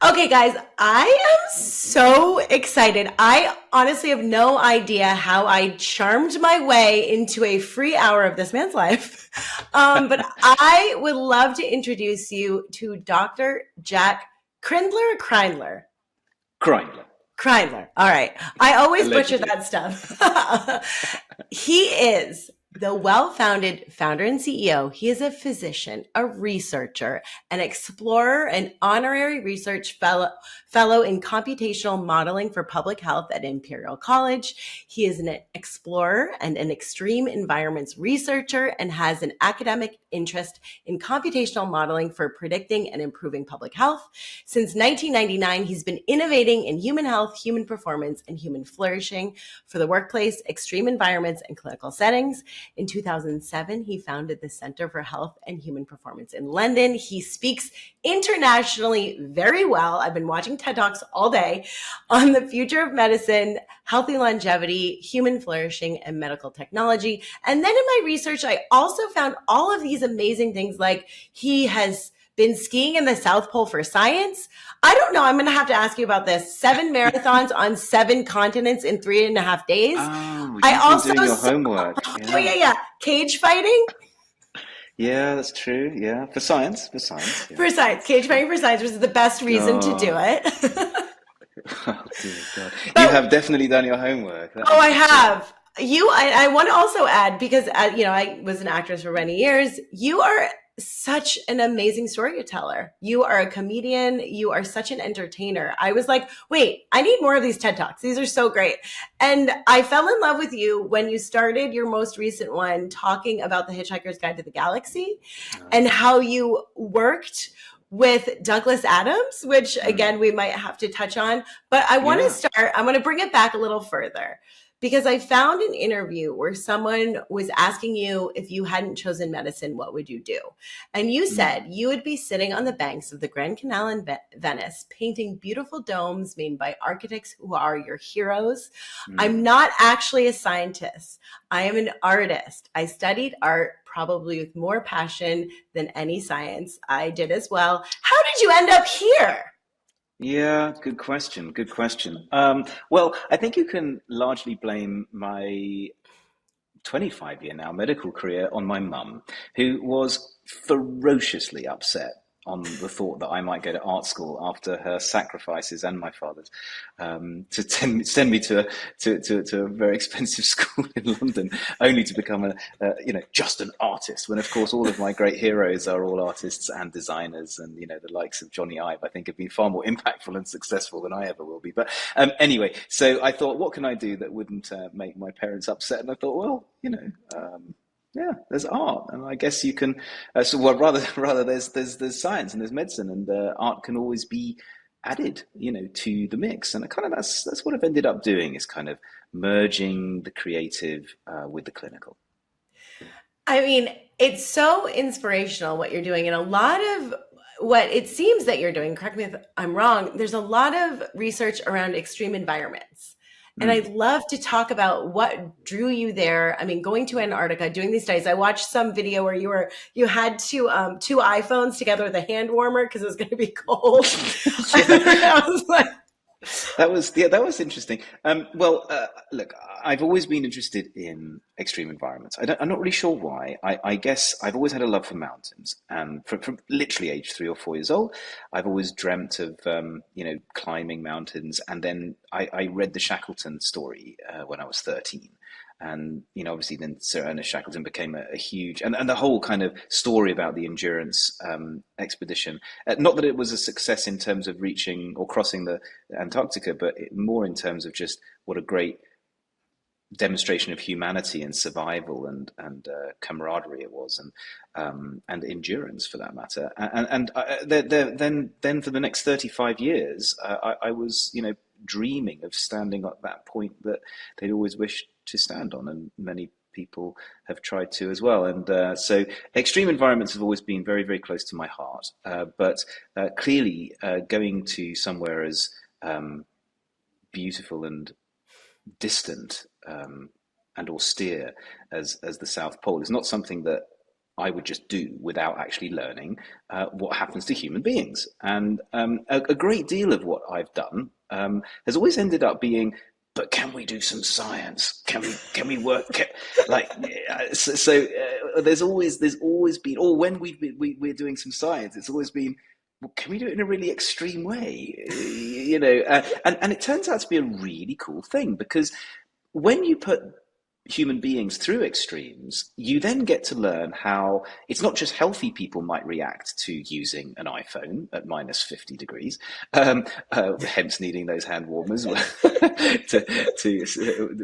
Okay, guys, I am so excited. I honestly have no idea how I charmed my way into a free hour of this man's life. But I would love to introduce you to Dr. Jack Kreindler or Kreindler? Kreindler, Kreindler. All right. I always butcher allegedly. that stuff. He is the well-founded founder and CEO. He is a physician, a researcher, an explorer, an honorary research fellow in computational modeling for public health at Imperial College. He is an explorer and an extreme environments researcher and has an academic interest in computational modeling for predicting and improving public health. Since 1999, he's been innovating in human health, human performance, and human flourishing for the workplace, extreme environments, and clinical settings. In 2007, he founded the Center for Health and Human Performance in London. He speaks internationally very well. I've been watching TED Talks all day on the future of medicine, healthy longevity, human flourishing, and medical technology. And then in my research, I also found all of these amazing things like he has been skiing in the South Pole for science. I don't know. I'm going to have to ask you about this. 7 marathons on 7 continents in 3.5 days. Oh, I you've been also doing your saw, homework. oh yeah, Yeah. yeah, cage fighting Yeah, that's true. Yeah. For science. For science. Yeah. for science. Cage fighting for science was the best reason to do God. it. Oh, dear God. You But have definitely done your homework. That oh, is I for sure. have. I want to also add because I was an actress for many years. You are such an amazing storyteller. You are a comedian. You are such an entertainer. I was like, wait, I need more of these TED Talks. These are so great. And I fell in love with you when you started your most recent one talking about the Hitchhiker's Guide to the Galaxy and Oh, how you worked with Douglas Adams, which mm. again, we might have to touch on. But I want to Yeah. start, I'm going to bring it back a little further because I found an interview where someone was asking you if you hadn't chosen medicine, what would you do? And you Mm. said you would be sitting on the banks of the Grand Canal in Venice, painting beautiful domes made by architects who are your heroes. I'm Mm. not actually a scientist. I am an artist. I studied art probably with more passion than any science. I did as well. How did you end up here? Yeah, good question. Good question. Well, I think you can largely blame my 25-year now medical career on my mum, who was ferociously upset on the thought that I might go to art school after her sacrifices and my father's to send me to a very expensive school in London, only to become just an artist. When of course all of my great heroes are all artists and designers, and the likes of Johnny Ive, I think, have been far more impactful and successful than I ever will be. But anyway, so I thought, what can I do that wouldn't make my parents upset? And I thought, well, yeah, there's art, and I guess you can. Well, rather, there's science and there's medicine, and art can always be added, to the mix. And that's what I've ended up doing, is kind of merging the creative with the clinical. I mean, it's so inspirational what you're doing. And a lot of what it seems that you're doing, correct me if I'm wrong, there's a lot of research around extreme environments. And I'd Mm. love to talk about what drew you there. I mean, going to Antarctica, doing these studies. I watched some video where you had two iPhones together with a hand warmer because it was going to be cold. Yeah. I was like, That was interesting. Well, look, I've always been interested in extreme environments. I'm not really sure why. I guess I've always had a love for mountains, and from literally age 3 or 4 years old, I've always dreamt of climbing mountains. And then I read the Shackleton story when I was 13. And obviously, then Sir Ernest Shackleton became a huge, and the whole kind of story about the endurance expedition. Not that it was a success in terms of reaching or crossing the Antarctica, but more in terms of just what a great demonstration of humanity and survival and camaraderie it was, and endurance for that matter. Then for the next 35 years, I was dreaming of standing at that point that they'd always wished to stand on, and many people have tried to as well. And so extreme environments have always been very, very close to my heart. But clearly, going to somewhere as beautiful and distant and austere as the South Pole is not something that I would just do without actually learning what happens to human beings. And a great deal of what I've done has always ended up being, but can we do some science? Can we work? There's always been, or when we're doing some science, it's always been, well, can we do it in a really extreme way? And it turns out to be a really cool thing, because when you put human beings through extremes, you then get to learn how it's not just healthy people might react to using an iPhone at minus 50 degrees, hence needing those hand warmers,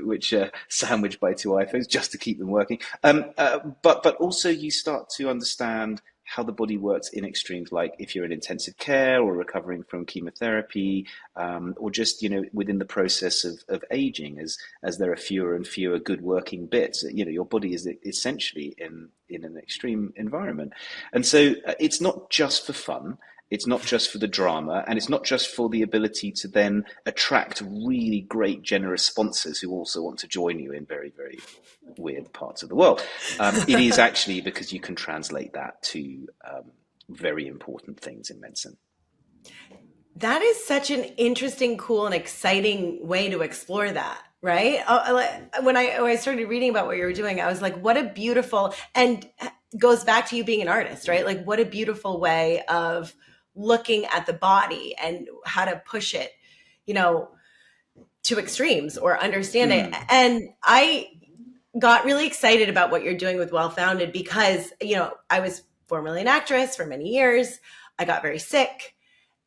which are sandwiched by two iPhones just to keep them working. But also you start to understand how the body works in extremes, like if you're in intensive care or recovering from chemotherapy, or just, within the process of aging, as there are fewer and fewer good working bits, your body is essentially in an extreme environment. And so it's not just for fun. It's not just for the drama, and it's not just for the ability to then attract really great, generous sponsors who also want to join you in very, very weird parts of the world. It is actually because you can translate that to very important things in medicine. That is such an interesting, cool, and exciting way to explore that, right? When I started reading about what you were doing, I was like, what a beautiful, and goes back to you being an artist, right? Like, what a beautiful way of looking at the body and how to push it, to extremes or understand it. And I got really excited about what you're doing with WellFounded because, I was formerly an actress for many years. I got very sick,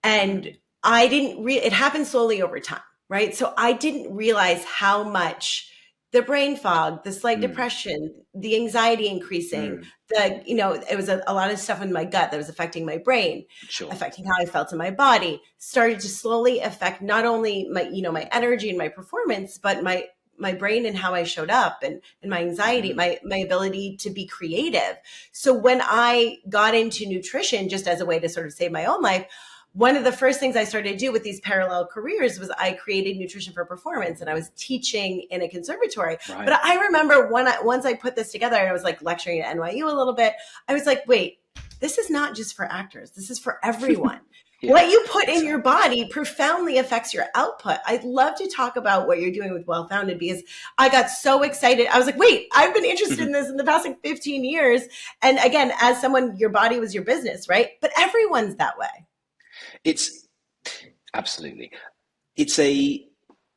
and I didn't it happened slowly over time, right? So I didn't realize how much the brain fog, the slight depression, the anxiety increasing, it was a lot of stuff in my gut that was affecting my brain, Sure. affecting how I felt in my body, started to slowly affect not only my, my energy and my performance, but my brain and how I showed up, and my anxiety, my ability to be creative. So when I got into nutrition, just as a way to sort of save my own life, one of the first things I started to do with these parallel careers was I created nutrition for performance, and I was teaching in a conservatory. Right. But I remember once I put this together, and I was like lecturing at NYU a little bit, I was like, wait, this is not just for actors. This is for everyone. Yeah, what you put in your body profoundly affects your output. I'd love to talk about what you're doing with WellFounded, because I got so excited. I was like, wait, I've been interested in this in the past 15 years. And again, as someone, your body was your business, right? But everyone's that way. It's absolutely. It's a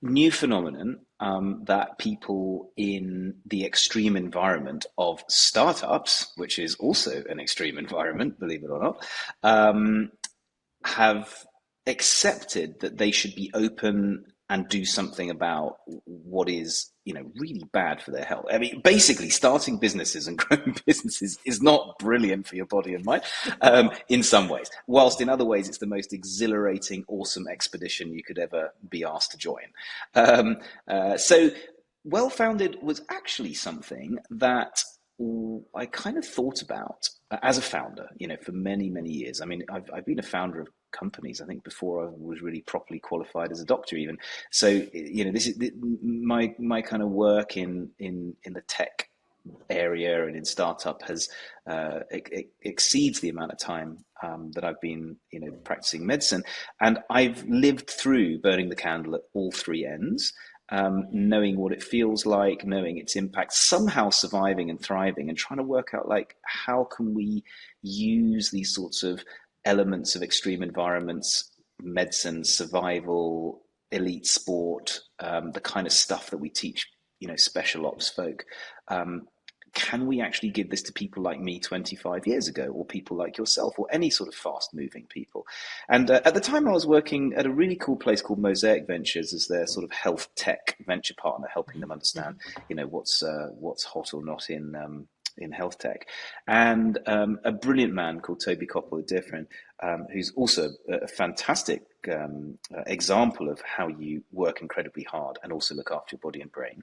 new phenomenon that people in the extreme environment of startups, which is also an extreme environment, believe it or not, have accepted that they should be open and do something about what is, really bad for their health. I mean, basically, starting businesses and growing businesses is not brilliant for your body and mind, in some ways. Whilst in other ways, it's the most exhilarating, awesome expedition you could ever be asked to join. So, WellFounded was actually something that I kind of thought about as a founder, for many, many years. I mean, I've been a founder of companies, I think, before I was really properly qualified as a doctor even. So, this is my kind of work in the tech area and in startup has exceeds the amount of time that I've been, practicing medicine. And I've lived through burning the candle at all three ends. Knowing what it feels like, knowing its impact, somehow surviving and thriving, and trying to work out how can we use these sorts of elements of extreme environments, medicine, survival, elite sport, the kind of stuff that we teach, special ops folk. Can we actually give this to people like me 25 years ago, or people like yourself, or any sort of fast-moving people? And at the time, I was working at a really cool place called Mosaic Ventures as their sort of health tech venture partner, helping them understand, what's hot or not in health tech. And a brilliant man called Toby Coppola-Differin, who's also a fantastic example of how you work incredibly hard and also look after your body and brain.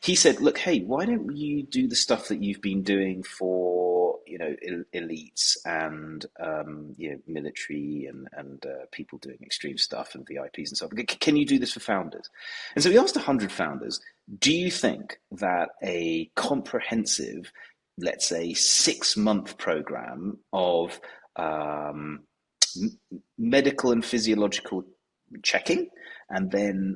He said, look, hey, why don't you do the stuff that you've been doing for, elites and, military and people doing extreme stuff and VIPs and stuff. Can you do this for founders? And so we asked 100 founders, do you think that a comprehensive let's say, 6-month program of um, medical and physiological checking, and then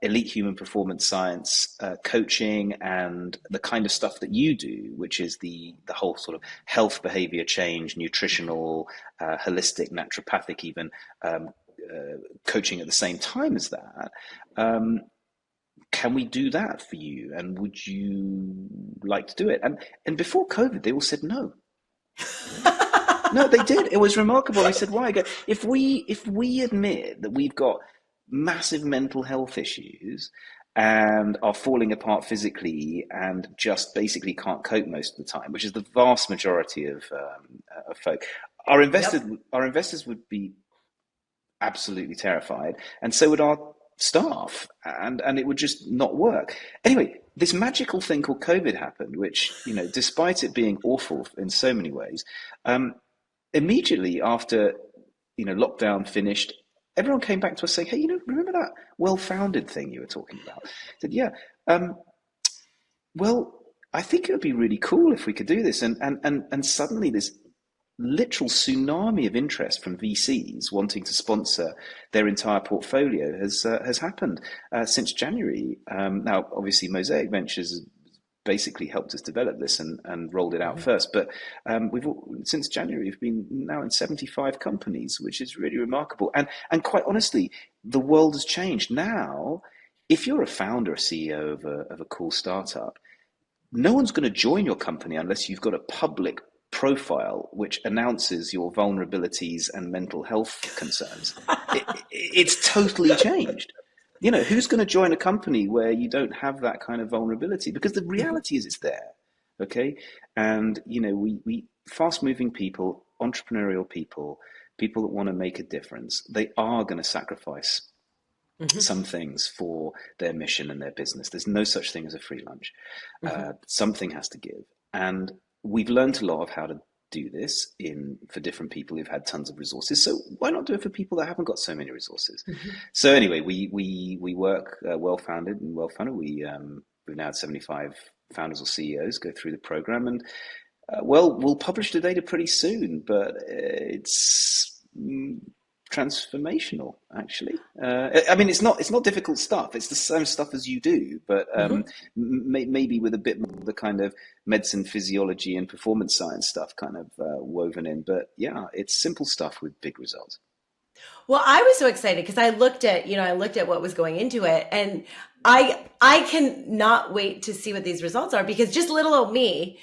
elite human performance science coaching, and the kind of stuff that you do, which is the whole sort of health behavior change, nutritional, holistic, naturopathic, even coaching at the same time as that. Um, can we do that for you? And would you like to do it? And before COVID, they all said no. No, they did. It was remarkable. I said, why? I go, if we admit that we've got massive mental health issues and are falling apart physically and just basically can't cope most of the time, which is the vast majority of folk, our investors Yep. our investors would be absolutely terrified, and so would our staff, and it would just not work. Anyway, this magical thing called COVID happened, which, despite it being awful in so many ways, um, immediately after lockdown finished, everyone came back to us saying, "Hey, remember that well-founded thing you were talking about?" I said, "Yeah. Um, well, I think it would be really cool if we could do this." And suddenly this literal tsunami of interest from VCs wanting to sponsor their entire portfolio has happened since January. Now, obviously, Mosaic Ventures basically helped us develop this and rolled it out Mhm. first. But since January, we've been now in 75 companies, which is really remarkable. And quite honestly, the world has changed. Now, if you're a founder, a CEO of a cool startup, no one's going to join your company unless you've got a public profile which announces your vulnerabilities and mental health concerns. It's totally changed. Who's going to join a company where you don't have that kind of vulnerability? Because the Mhm. reality is it's there. Okay. And, we fast moving people, entrepreneurial people, people that want to make a difference, they are going to sacrifice Mhm. some things for their mission and their business. There's no such thing as a free lunch. Mhm. Something has to give. And we've learned a lot of how to do this for different people who've had tons of resources. So why not do it for people that haven't got so many resources? Mhm. So anyway, we work well-founded and well-funded. We've now had 75 founders or CEOs go through the program, and we'll publish the data pretty soon, but it's transformational, actually. I mean, it's not difficult stuff. It's the same stuff as you do, but Mhm. maybe with a bit more of the kind of medicine, physiology, and performance science stuff kind of woven in. But yeah, it's simple stuff with big results. Well, I was so excited because I looked at what was going into it, and I can not wait to see what these results are, because just little old me,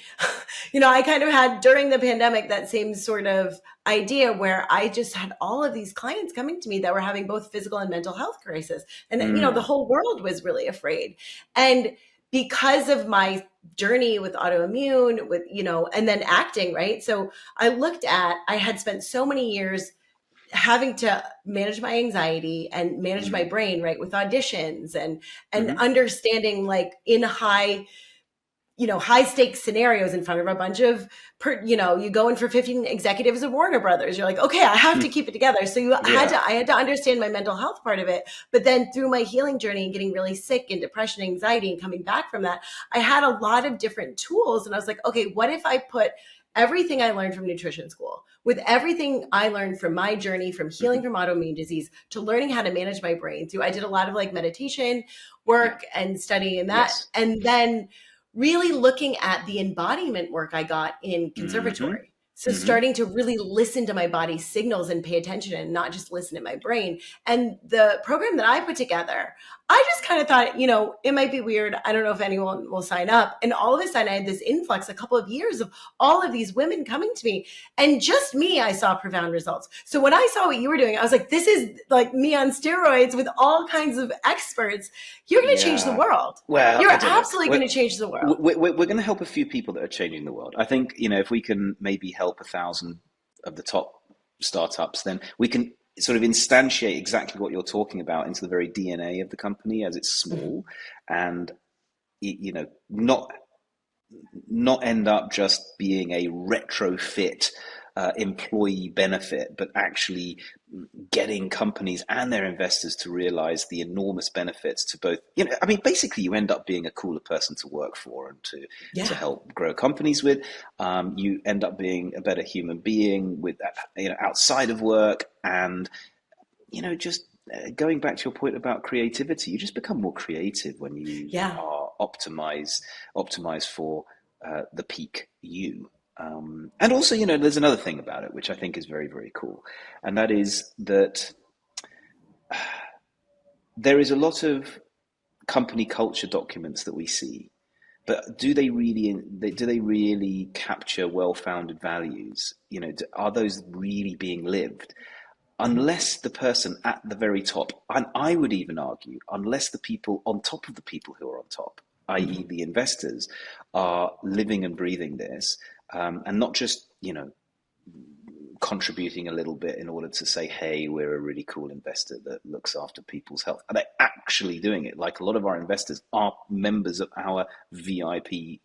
I kind of had during the pandemic that same sort of idea where I just had all of these clients coming to me that were having both physical and mental health crisis. And the Mm, whole world was really afraid. And because of my journey with autoimmune, and then acting, right? So I had spent so many years having to manage my anxiety and manage my mm, brain, right, with auditions and hmm. understanding, like, in high stakes scenarios in front of a bunch of you go in for 15 executives of Warner Brothers. You're like, okay, I have to keep it together. So Yeah. I had to understand my mental health part of it. But then through my healing journey and getting really sick and depression, anxiety, and coming back from that, I had a lot of different tools. And I was like, okay, what if I put everything I learned from nutrition school with everything I learned from my journey from healing Hmm. from autoimmune disease to learning how to manage my brain through, I did a lot of like meditation Yeah. work and studying that. Yes. And then really looking at the embodiment work I got in Hmm. conservatory. So Hmm. starting to really listen to my body's signals and pay attention and not just listen to my brain. And the program that I put together, I just kind of thought, it might be weird. I don't know if anyone will sign up. And all of a sudden I had this influx, a couple of years of all of these women coming to me, and just me, I saw profound results. So when I saw what you were doing, I was like, this is like me on steroids with all kinds of experts. You're going to change the Yeah. world. Well, You're I don't know. absolutely going to change the world. We're going to help a few people that are changing the world. I think, if we can maybe help 1,000 of the top startups, then we can sort of instantiate exactly what you're talking about into the very DNA of the company as it's Mhm. small, and not end up just being a retrofit employee benefit, but actually getting companies and their investors to realize the enormous benefits to both, I mean, basically you end up being a cooler person to work for and to Yeah. help grow companies with. You end up being a better human being with, outside of work. And, just going back to your point about creativity, you just become more creative when you Yeah. are optimized for the peak you. And also, there's another thing about it, which I think is very, very cool. And that is that there is a lot of company culture documents that we see, but do they really capture well-founded values? Are those really being lived? Mhm. Unless the person at the very top, and I would even argue, unless the people on top of the people who are on top, i.e., Mhm. the investors, are living and breathing this, and not just, contributing a little bit in order to say, hey, we're a really cool investor that looks after people's health. Are they actually doing it? Like a lot of our investors are members of our VIP,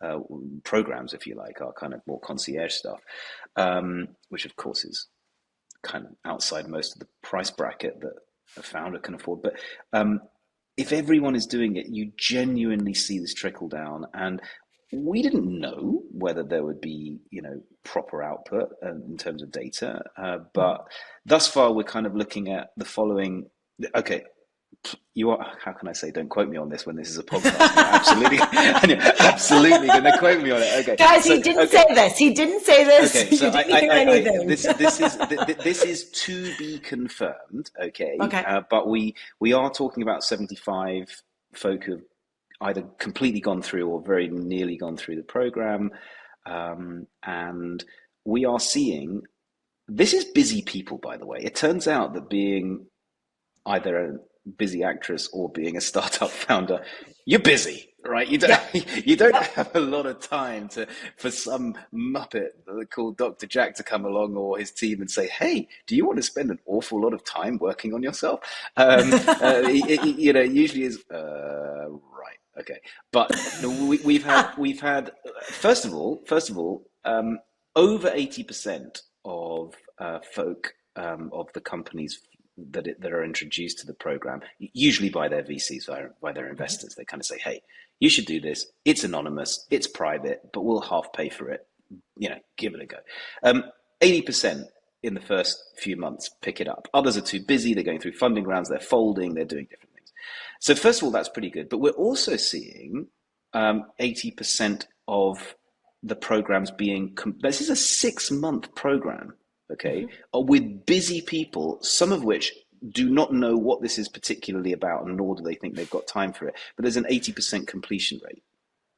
uh, programs, if you like, our kind of more concierge stuff, which of course is kind of outside most of the price bracket that a founder can afford. But if everyone is doing it, you genuinely see this trickle down. And we didn't know whether there would be, proper output in terms of data. Mhm. But thus far, we're kind of looking at the following. Okay, you are, how can I say, don't quote me on this when this is a podcast, and you're absolutely, and you're absolutely going to quote me on it. Okay, Guys, so he didn't okay, say this. He didn't say this. okay, You so didn't hear anything. this is to be confirmed. Okay, Okay. but we are talking about 75 folk who have either completely gone through or very nearly gone through the program, and we are seeing, this is busy people, by the way. It turns out that being either a busy actress or being a startup founder, you're busy, right? You don't Yep. you don't Yep. have a lot of time for some muppet called Dr. Jack to come along, or his team, and say, "Hey, do you want to spend an awful lot of time working on yourself?" It usually is right, okay, but no, we've had first of all, over 80% of folk, of the companies that are introduced to the program, usually by their VCs, by their investors. They kind of say, "Hey, you should do this. It's anonymous, it's private, but we'll half pay for it. Give it a go." 80% in the first few months pick it up. Others are too busy. They're going through funding rounds. They're folding. They're doing different things. So first of all, that's pretty good. But we're also seeing 80% of the programs being. This is a 6-month program, okay, Mhm. with busy people, some of which do not know what this is particularly about, nor do they think they've got time for it. But there's an 80% completion rate,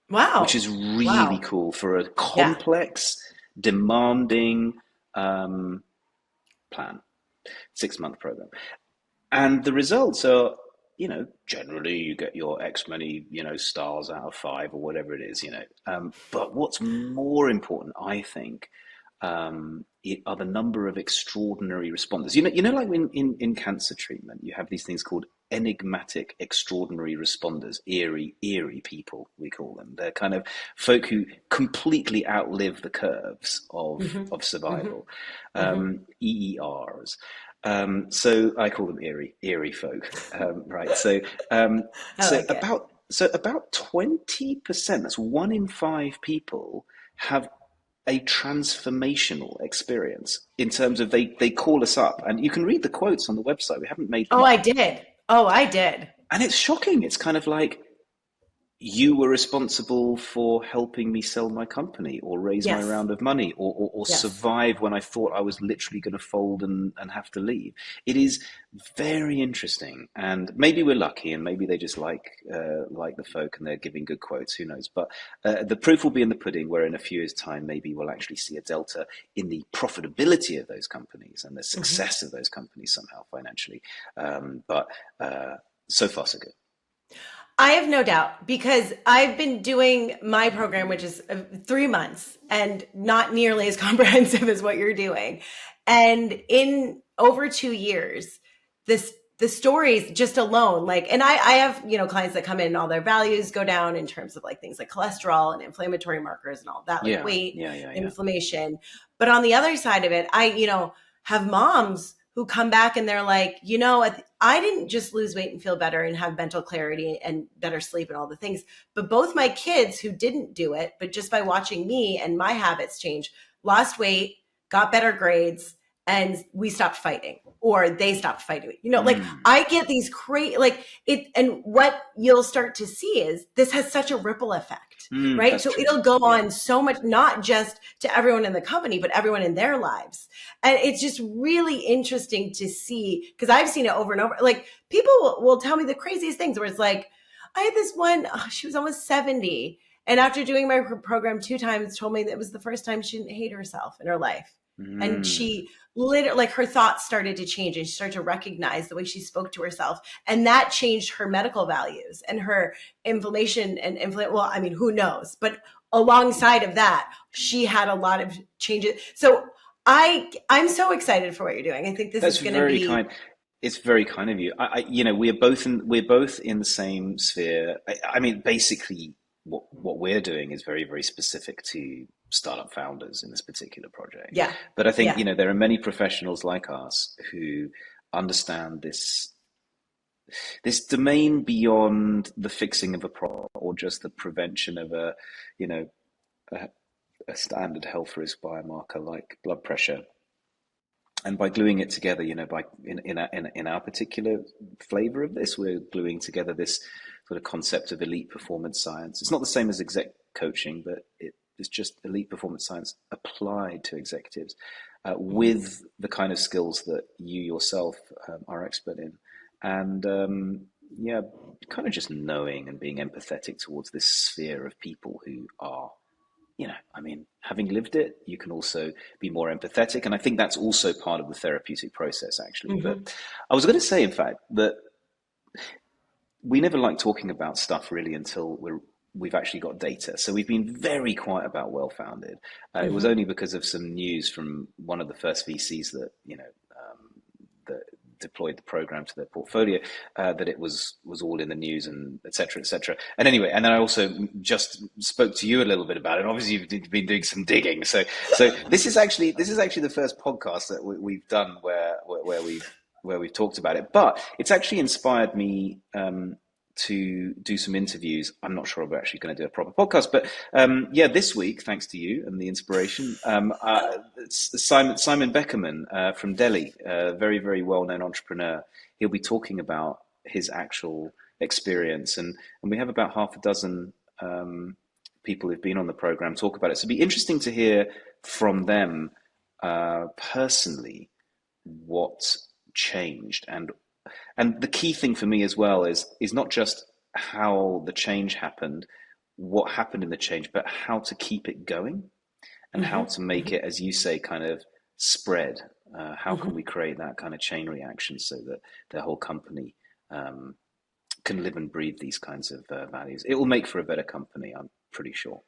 which Wow. is really Wow. cool for a Yeah. complex, demanding um, plan, 6-month program. And the results are, generally you get your X many, stars out of 5 or whatever it is. But what's more important, I think, are the number of extraordinary responders. Like in cancer treatment, you have these things called enigmatic extraordinary responders, eerie people, we call them. They're kind of folk who completely outlive the curves of Mhm. Mhm. survival, Mhm. EERs. So I call them eerie folk, right? So, I like it. about 20%, that's 1 in 5 people, have a transformational experience in terms of they call us up, and you can read the quotes on the website. We haven't made them Oh, I up, did. Oh, I did. and it's shocking. It's kind of like, you were responsible for helping me sell my company or raise my Yes. round of money, or Yes. survive when I thought I was literally going to fold and have to leave. It is very interesting. And maybe we're lucky, and maybe they just like the folk and they're giving good quotes. Who knows? But the proof will be in the pudding, where in a few years' time, maybe we'll actually see a delta in the profitability of those companies and the Mhm. success of those companies somehow financially. But so far, so good. I have no doubt because I've been doing my program, which is 3 months and not nearly as comprehensive as what you're doing. And in over 2 years, this the stories just alone, like, and I have, clients that come in and all their values go down in terms of like things like cholesterol and inflammatory markers and all that, like Yeah, weight, yeah, yeah, yeah. inflammation. But on the other side of it, have moms who come back and they're like, I didn't just lose weight and feel better and have mental clarity and better sleep and all the things, but both my kids who didn't do it, but just by watching me and my habits change, lost weight, got better grades, and we stopped fighting, or they stopped fighting. Like Mm, I get these great, like it, and what you'll start to see is this has such a ripple effect, right? that's So true. it'll go Yeah. on so much, not just to everyone in the company, but everyone in their lives. And it's just really interesting to see, because I've seen it over and over. Like people will tell me the craziest things where it's like, I had this one, she was almost 70. And after doing my program 2 times, told me that it was the first time she didn't hate herself in her life. And Mm. she literally, like, her thoughts started to change and she started to recognize the way she spoke to herself. And that changed her medical values and her inflammation and well, I mean, who knows? But alongside of that, she had a lot of changes. So I'm so excited for what you're doing. I think this That's is going to very be, kind. It's very kind of you. We're both in the same sphere. I mean, basically, what we're doing is very, very specific to startup founders in this particular project. yeah, But I think, yeah. there are many professionals like us who understand this domain beyond the fixing of a problem or just the prevention of you know, a, a standard health risk biomarker like blood pressure. And by gluing it together, by in our particular flavor of this, we're gluing together this sort of concept of elite performance science. It's not the same as exec coaching, but it's just elite performance science applied to executives Mhm. with the kind of skills that you yourself are expert in, and yeah, kind of just knowing and being empathetic towards this sphere of people who are, I mean, having lived it, you can also be more empathetic. And I think that's also part of the therapeutic process, actually. But Mhm. I was going to say, in fact, that we never like talking about stuff really until we've actually got data. So we've been very quiet about well-founded. It was Mhm. only because of some news from one of the first VCs that, that deployed the program to their portfolio, that it was all in the news and et cetera, et cetera. And anyway, and then I also just spoke to you a little bit about it. Obviously, you've been doing some digging. So this is actually the first podcast that we've done where we've talked about it. But it's actually inspired me to do some interviews. I'm not sure we're actually going to do a proper podcast, but yeah, this week, thanks to you and the inspiration, it's Simon Beckerman from Delhi, a very, very well-known entrepreneur. He'll be talking about his actual experience, and we have about half a dozen people who've been on the program talk about it. So it'd be interesting to hear from them personally what changed, and the key thing for me as well is not just how the change happened, what happened in the change, but how to keep it going and how Mhm. to make Mhm. it, as you say, kind of spread. How can Mhm. we create that kind of chain reaction so that the whole company can live and breathe these kinds of values? It will make for a better company, I'm pretty sure.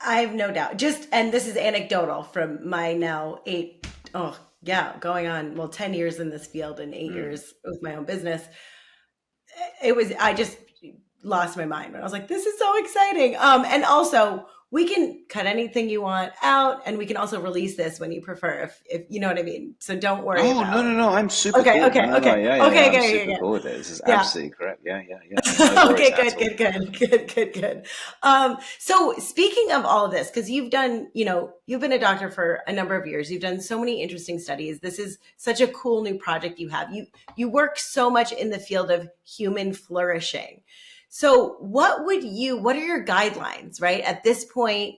I have no doubt. Just, and this is anecdotal from my now oh yeah, going on, well, 10 years in this field and 8 years with my own business. I just lost my mind when I was like, this is so exciting. And also we can cut anything you want out, and we can also release this when you prefer, if you know what I mean. So don't worry Oh, no, about. no, no! I'm super Okay, cool. okay, No, no, okay, yeah, yeah, yeah. okay, I'm okay, okay, super okay. cool with it. This is Yeah. absolutely correct. Yeah, yeah, yeah. No worries Okay, at good, all. good, good, good, good, good. So speaking of all of this, because you've been a doctor for a number of years, you've done so many interesting studies. This is such a cool new project you have. You work so much in the field of human flourishing. So what are your guidelines, right? At this point,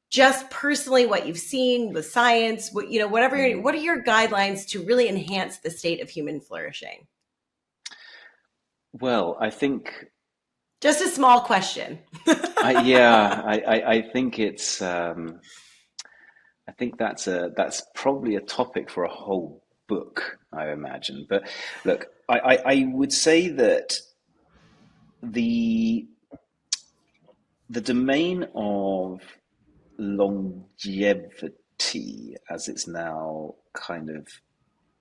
just personally what you've seen with science, what Mm. are your guidelines to really enhance the state of human flourishing? Well, I think Just a small question. I think that's probably a topic for a whole book, I imagine. But look, I would say that the the domain of longevity, as it's now kind of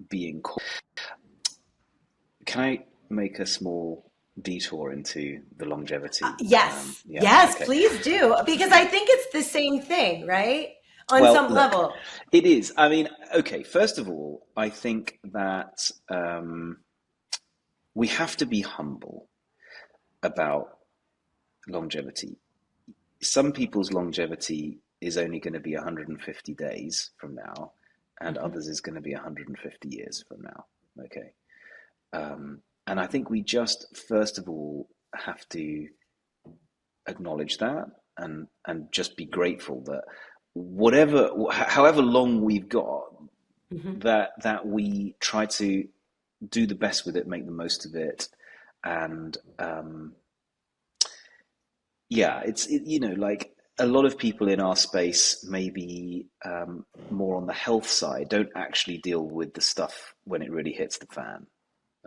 being called, can I make a small detour into the longevity? Yes, Yeah, yes, okay. please do, because I think it's the same thing, right? On Well, some look, level. it is. I mean, okay, first of all, I think that we have to be humble about longevity. Some people's longevity is only going to be 150 days from now, and Mhm. others is going to be 150 years from now. Okay. And I think we just, first of all, have to acknowledge that and just be grateful that however long we've got, Mhm. that we try to do the best with it, make the most of it, and yeah, like a lot of people in our space, maybe more on the health side, don't actually deal with the stuff when it really hits the fan.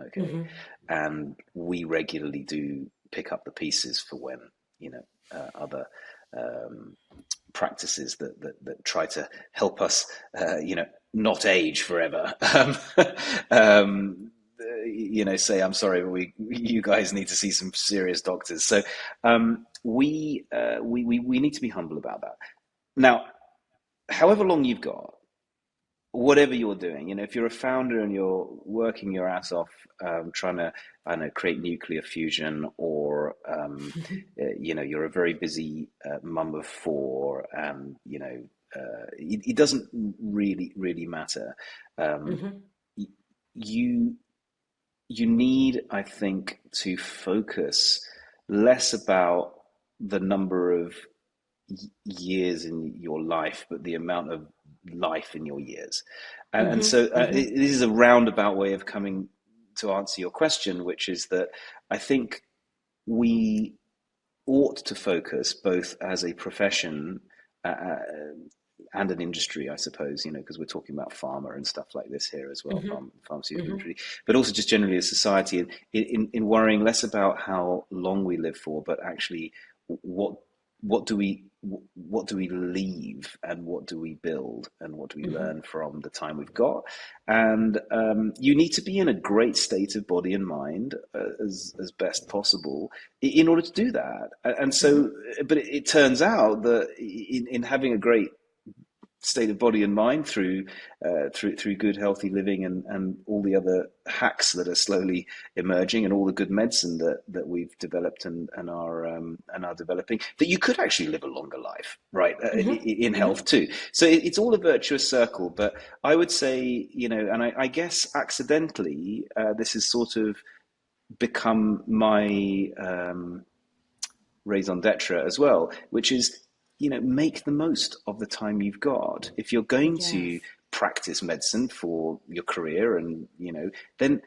Okay, Mhm. and we regularly do pick up the pieces for when other um, practices that try to help us, not age forever. Um, say, I'm sorry, but you guys need to see some serious doctors. So we need to be humble about that. Now, however long you've got, whatever you're doing, if you're a founder and you're working your ass off, trying to, I don't know, create nuclear fusion, or you're a very busy mum of four, and it doesn't really matter. Um, Mhm. you you need, I think, to focus less about the number of years in your life, but the amount of life in your years. And Mhm. so Mhm. this is a roundabout way of coming to answer your question, which is that I think we ought to focus both as a profession and an industry, I suppose, because we're talking about pharma and stuff like this here as well, Mhm. pharmaceutical Mhm. industry, but also just generally as society, in worrying less about how long we live for, but actually what what do we what do we leave, and what do we build, and what do we Mhm. learn from the time we've got. And you need to be in a great state of body and mind, as best possible, in order to do that. And so, Mhm. but it turns out that in having a great state of body and mind through good healthy living, and all the other hacks that are slowly emerging, and all the good medicine that we've developed, and are developing, that you could actually live a longer life, right, Mhm. in health Mhm. too. So it's all a virtuous circle. But I would say, and I guess accidentally, this has sort of become my raison d'etre as well, which is, make the most of the time you've got. If you're going to Yes. practice medicine for your career, and, then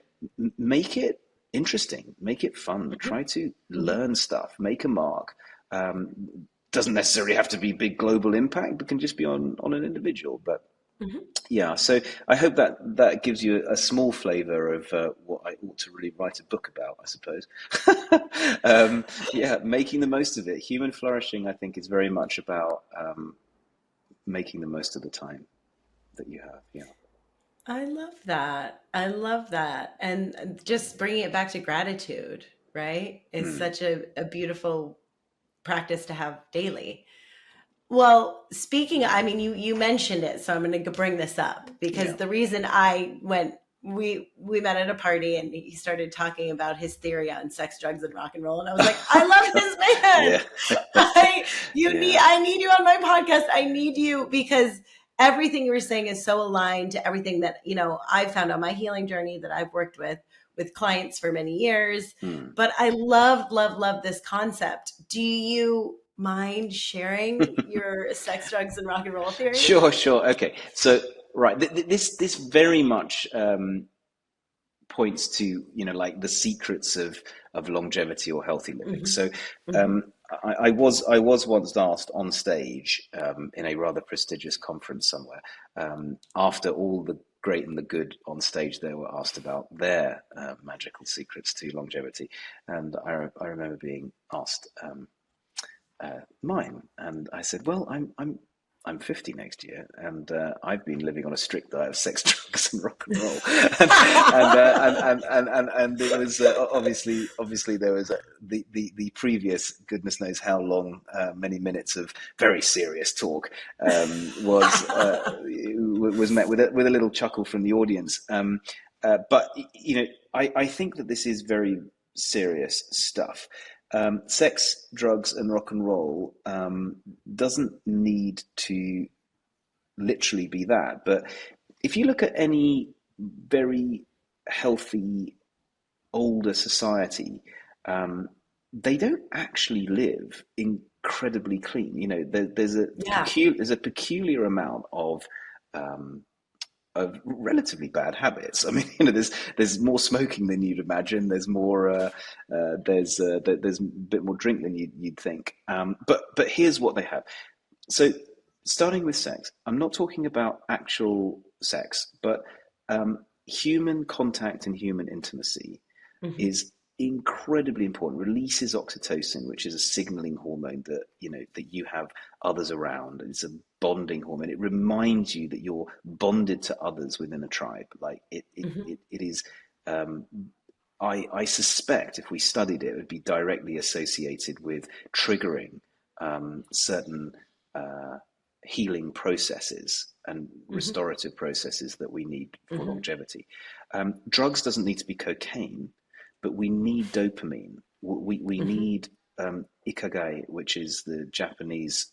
make it interesting, make it fun, Mhm. try to Mhm. learn stuff, make a mark. Um, doesn't necessarily have to be big global impact, but can just be on an individual. But Mhm. yeah, so I hope that gives you a small flavour of what I ought to really write a book about, I suppose. Yeah, making the most of it. Human flourishing, I think, is very much about making the most of the time that you have. Yeah. I love that. I love that. And just bringing it back to gratitude, right, is Mm, such a beautiful practice to have daily. Well, speaking, I mean, you mentioned it, so I'm going to bring this up because yeah. the reason I went, we met at a party and he started talking about his theory on sex, drugs, and rock and roll, and I was like, I love this Yeah. man. Yeah. I need you on my podcast. I need you because everything you were saying is so aligned to everything that I've found on my healing journey that I've worked with clients for many years. Mm. But I love this concept. Do you mind sharing your sex, drugs, and rock and roll theory? Sure, sure. Okay. So, right, this very much points to, like the secrets of longevity or healthy living. Hmm. So Hmm. um, I was once asked on stage, in a rather prestigious conference somewhere, after all the great and the good on stage, they were asked about their magical secrets to longevity. And I remember being asked mine, and I said, well, I'm 50 next year, and I've been living on a strict diet of sex, drugs, and rock and roll, and it was obviously there was the previous goodness knows how long many minutes of very serious talk was met with a little chuckle from the audience. But I think that this is very serious stuff. Sex, drugs, and rock and roll doesn't need to literally be that. But if you look at any very healthy older society, they don't actually live incredibly clean. Yeah. There's a peculiar amount of relatively bad habits. I mean, there's more smoking than you'd imagine. There's more there's a bit more drink than you'd think. But here's what they have. So starting with sex, I'm not talking about actual sex, but human contact and human intimacy Mhm. is incredibly important. Releases oxytocin, which is a signaling hormone that that you have others around. It's a bonding hormone. It reminds you that you're bonded to others within a tribe. Like Mhm. it is. Um, I suspect if we studied it, it would be directly associated with triggering certain uh, healing processes and Mhm. restorative processes that we need for Mhm. longevity. Drugs doesn't need to be cocaine, but we need dopamine. We Mhm. need ikigai, which is the Japanese,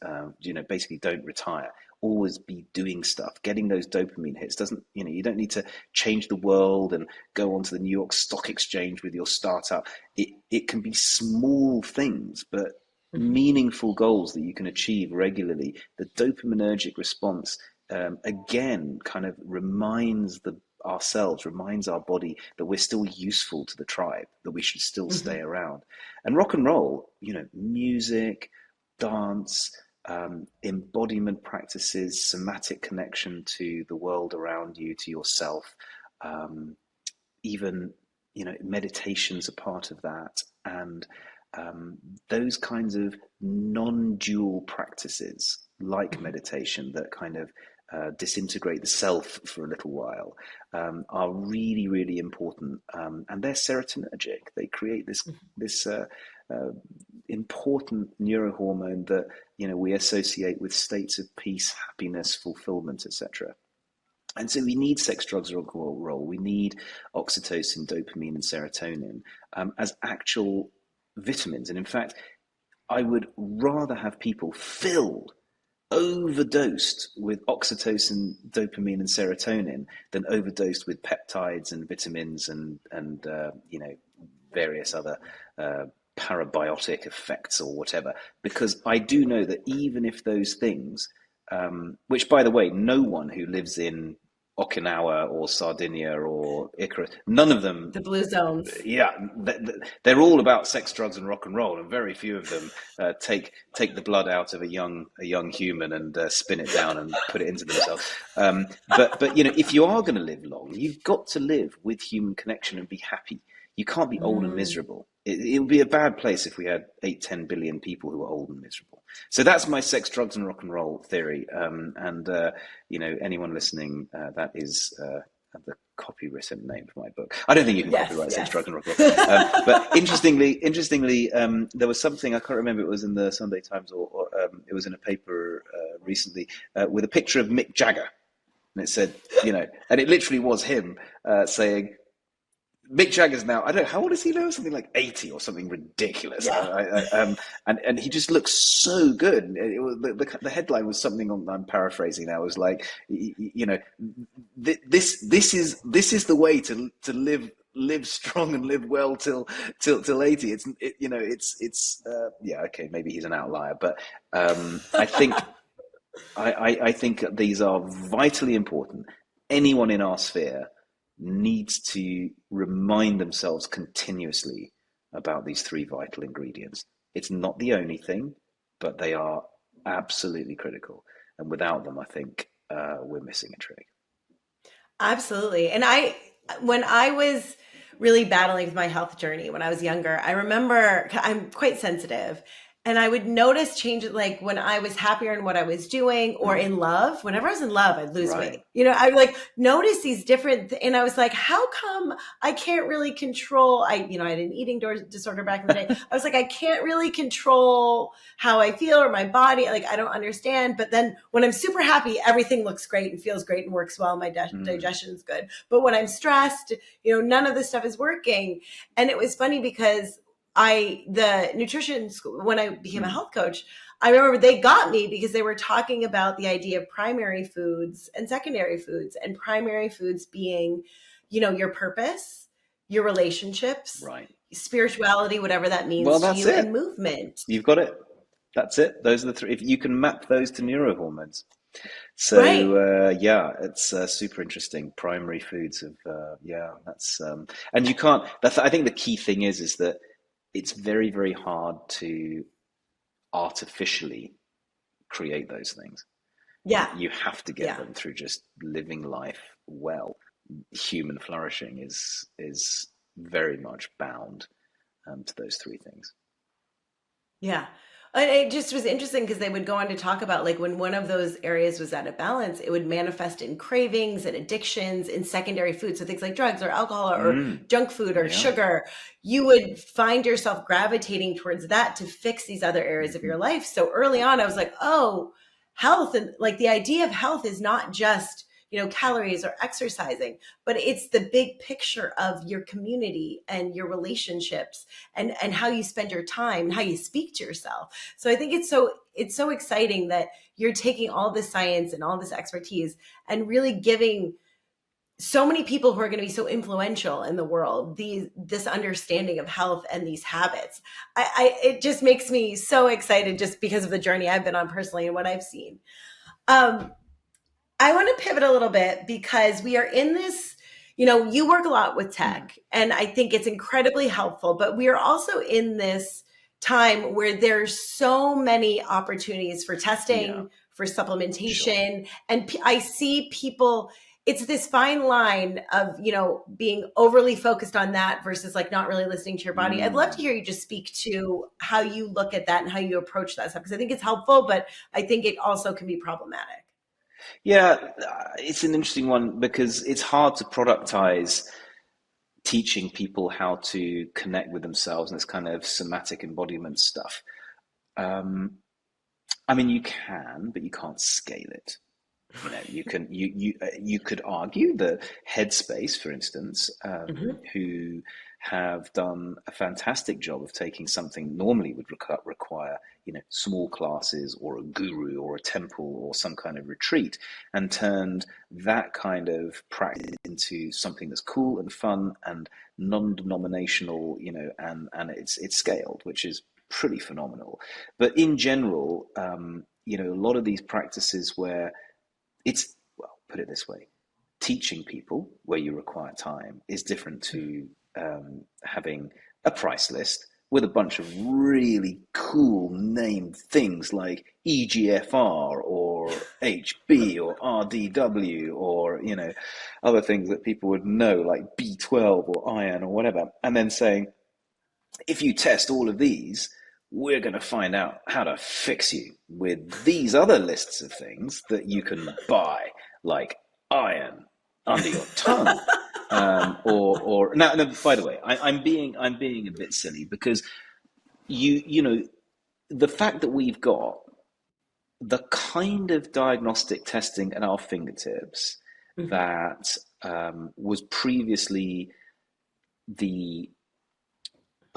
basically don't retire. Always be doing stuff, getting those dopamine hits. Doesn't you don't need to change the world and go onto the New York Stock Exchange with your startup. It can be small things, but Mhm. meaningful goals that you can achieve regularly. The dopaminergic response again kind of reminds our body that we're still useful to the tribe, that we should still stay Mhm. around. And rock and roll, music, dance, embodiment practices, somatic connection to the world around you, to yourself, um, even meditation's a part of that, and those kinds of non-dual practices like Mhm. meditation that kind of disintegrate the self for a little while are really really important, and they're serotonergic. They create this important neurohormone that we associate with states of peace, happiness, fulfillment, etc. And so we need sex, drugs, rock and roll. We need oxytocin, dopamine, and serotonin as actual vitamins. And in fact, I would rather have people filled, overdosed with oxytocin, dopamine, and serotonin than overdosed with peptides and vitamins and various other uh, parabiotic effects or whatever. Because I do know that even if those things, which by the way, no one who lives in Okinawa or Sardinia or Icarus, none of them, The blue zones. yeah, they're all about sex, drugs, and rock and roll, and very few of them take the blood out of a young human and spin it down and put it into themselves. But if you are going to live long, you've got to live with human connection and be happy. You can't be old and Mm. miserable. It would be a bad place if we had 8-10 billion people who are old and miserable. So that's my sex, drugs, and rock and roll theory. And anyone listening, that is the copywritten name for my book. I don't think you can Yes, copyright sex, yes. drug, and rock and roll. But interestingly, there was something I can't remember. It was in the Sunday Times or it was in a paper recently with a picture of Mick Jagger, and it said, and it literally was him saying, Mick Jagger's now, I don't know, how old is he now? Something like 80 or something ridiculous. Yeah. And he just looks so good. The headline was something I'm paraphrasing now, was like, this is the way to live strong and live well till 80. It's yeah, okay, maybe he's an outlier, but I think these are vitally important. Anyone in our sphere needs to remind themselves continuously about these three vital ingredients. It's not the only thing, but they are absolutely critical. And without them, I think we're missing a trick. Absolutely. When I was really battling with my health journey when I was younger, I remember I'm quite sensitive. And I would notice changes like when I was happier in what I was doing or in love. Whenever I was in love, I'd lose Right. weight. I would like notice these different, and I was like, how come I can't really control? I had an eating disorder back in the day. I was like, I can't really control how I feel or my body. Like, I don't understand. But then when I'm super happy, everything looks great and feels great and works well. My digestion is good. But when I'm stressed, none of this stuff is working. And it was funny because the nutrition school, when I became a health coach, I remember they got me because they were talking about the idea of primary foods and secondary foods, and primary foods being, your purpose, your relationships, Right. spirituality, whatever that Well, means to that's you, it. and movement. You've got it. That's it. Those are the three. If you can map those to neurohormones. So Right. yeah, it's super interesting. Primary foods of yeah, that's and you can't. That's I think the key thing is that it's very, very hard to artificially create those things. Yeah. You have to get Yeah. them through just living life well. Human flourishing is very much bound to those three things. Yeah. And it just was interesting because they would go on to talk about like when one of those areas was out of balance, it would manifest in cravings and addictions in secondary food. So things like drugs or alcohol or Mm, junk food or yeah. sugar, you would find yourself gravitating towards that to fix these other areas of Hmm. your life. So early on, I was like, oh, health, and like the idea of health is not just, calories or exercising, but it's the big picture of your community and your relationships and how you spend your time and how you speak to yourself. So I think it's so exciting that you're taking all this science and all this expertise and really giving so many people who are going to be so influential in the world this understanding of health and these habits. It just makes me so excited just because of the journey I've been on personally and what I've seen. um, I want to pivot a little bit because we are in this, you work a lot with Mm, tech, and I think it's incredibly helpful, but we are also in this time where there's so many opportunities for yeah, testing, for sure. supplementation, and I see people, it's this fine line of, being overly focused on that versus like not really listening to your body. I'd love to Mm. hear you just speak to how you look at that and how you approach that stuff, because I think it's helpful, but I think it also can be problematic. Yeah, it's an interesting one because it's hard to productize teaching people how to connect with themselves and this kind of somatic embodiment stuff. Um, I mean, you can, but you can't scale it. You could argue that Headspace, for instance, Mhm. who have done a fantastic job of taking something normally would require small classes or a guru or a temple or some kind of retreat, and turned that kind of practice into something that's cool and fun and non-denominational, and it's scaled, which is pretty phenomenal. But in general, a lot of these practices where well, put it this way, teaching people where you require time is different to having a price list with a bunch of really cool named things like EGFR or HB or RDW or other things that people would know like B12 or iron or whatever, and then saying, if you test all of these, we're going to find out how to fix you with these other lists of things that you can buy, like iron under your tongue. Or now, no, by the way, I'm being a bit silly because the fact that we've got the kind of diagnostic testing at our fingertips Mhm. that was previously the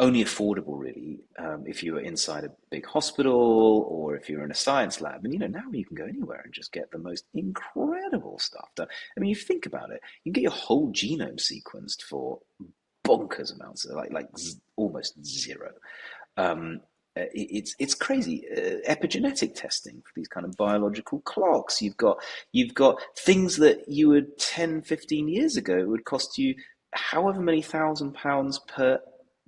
only affordable really if you were inside a big hospital or if you're in a science lab. And now you can go anywhere and just get the most incredible stuff done. I mean, you think about it, you can get your whole genome sequenced for bonkers amounts, almost zero. um, it's crazy. Epigenetic testing for these kind of biological clocks. You've got things that you would 10, 15 years ago would cost you however many £1,000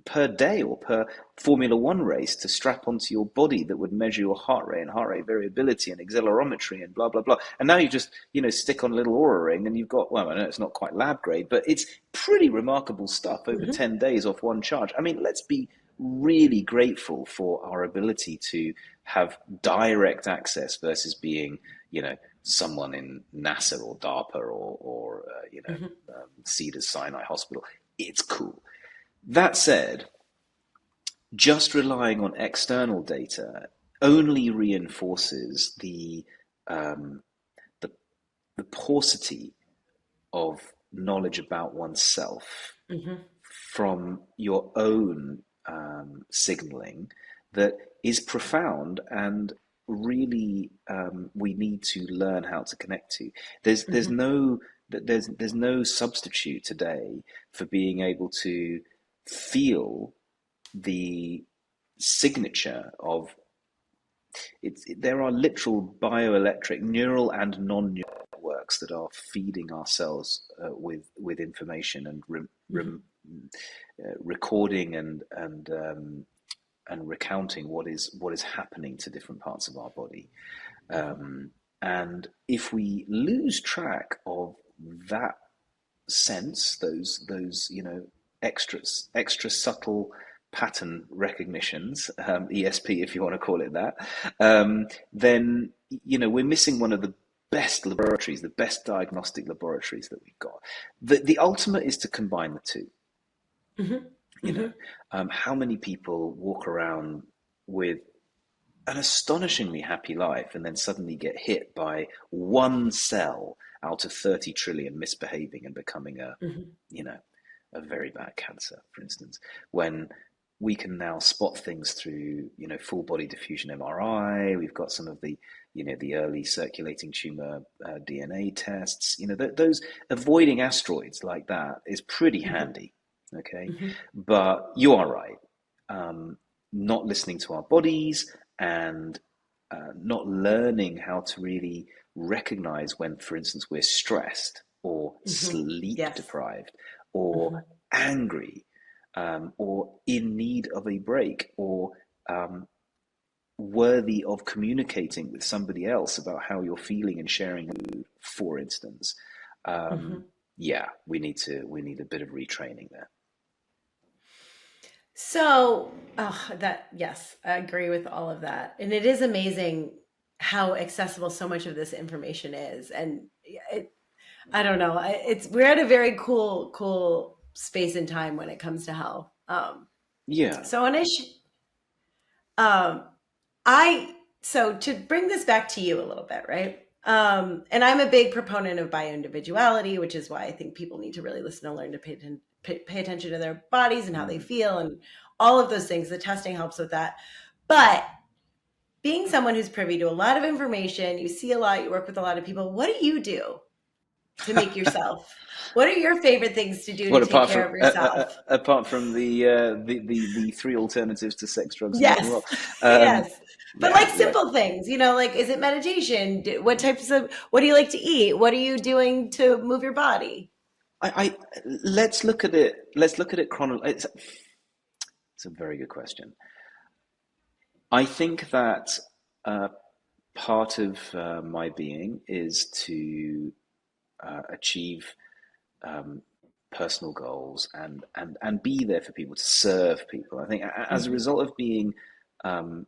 per day or per Formula One race to strap onto your body that would measure your heart rate and heart rate variability and accelerometry and blah blah blah. And now you just stick on a little Aura ring and you've got, well, I know it's not quite lab grade, but it's pretty remarkable stuff over Mhm. 10 days off one charge. I mean, let's be really grateful for our ability to have direct access versus being, someone in NASA or DARPA or Cedars-Sinai Hospital. It's cool. That said, just relying on external data only reinforces um, the the paucity of knowledge about oneself Hmm. from your own signaling that is profound and really we need to learn how to connect to. There's Hmm. no there's no substitute today for being able to feel the signature of there are literal bioelectric, neural and non-neural networks that are feeding ourselves with information and Hmm. recording and recounting what is happening to different parts of our body. Um, and if we lose track of that sense, those extra subtle pattern recognitions, ESP if you want to call it that, then we're missing one of the best laboratories, the best diagnostic laboratories that we've got. The ultimate is to combine the two. Hmm. You Hmm. know, how many people walk around with an astonishingly happy life and then suddenly get hit by one cell out of 30 trillion misbehaving and becoming Hmm. you know, a very bad cancer, for instance, when we can now spot things through, full body diffusion MRI. We've got some of the early circulating tumor DNA tests. Those avoiding asteroids like that is pretty Hmm. handy. Okay, Hmm. but you are right. Um, Not listening to our bodies and not learning how to really recognize when, for instance, we're stressed or Hmm. sleep Yes. deprived or Hmm. angry or in need of a break or worthy of communicating with somebody else about how you're feeling and sharing mood, for instance. Um, Hmm. yeah, we need a bit of retraining there. So, yes, I agree with all of that. And it is amazing how accessible so much of this information is. And I don't know, we're at a very cool space and time when it comes to health. Yeah. So when um, I, so to bring this back to you a little bit, right? And I'm a big proponent of bioindividuality, which is why I think people need to really listen and learn to pay attention to their bodies and how they Mm. feel and all of those things. The testing helps with that. But being someone who's privy to a lot of information, you see a lot, you work with a lot of people. What do you do to make yourself? What are your favorite things to do to What take apart care from of yourself? apart from the three alternatives to sex, drugs, and rock and Yes. roll? Um, Yes. But yeah, like yeah. simple things, like, is it meditation? What do you like to eat? What are you doing to move your body? I let's look at it. Let's look at it it's a very good question. I think that uh, part of my being is to achieve um, personal goals and be there for people, to serve people. I think as a Hmm. result of being um,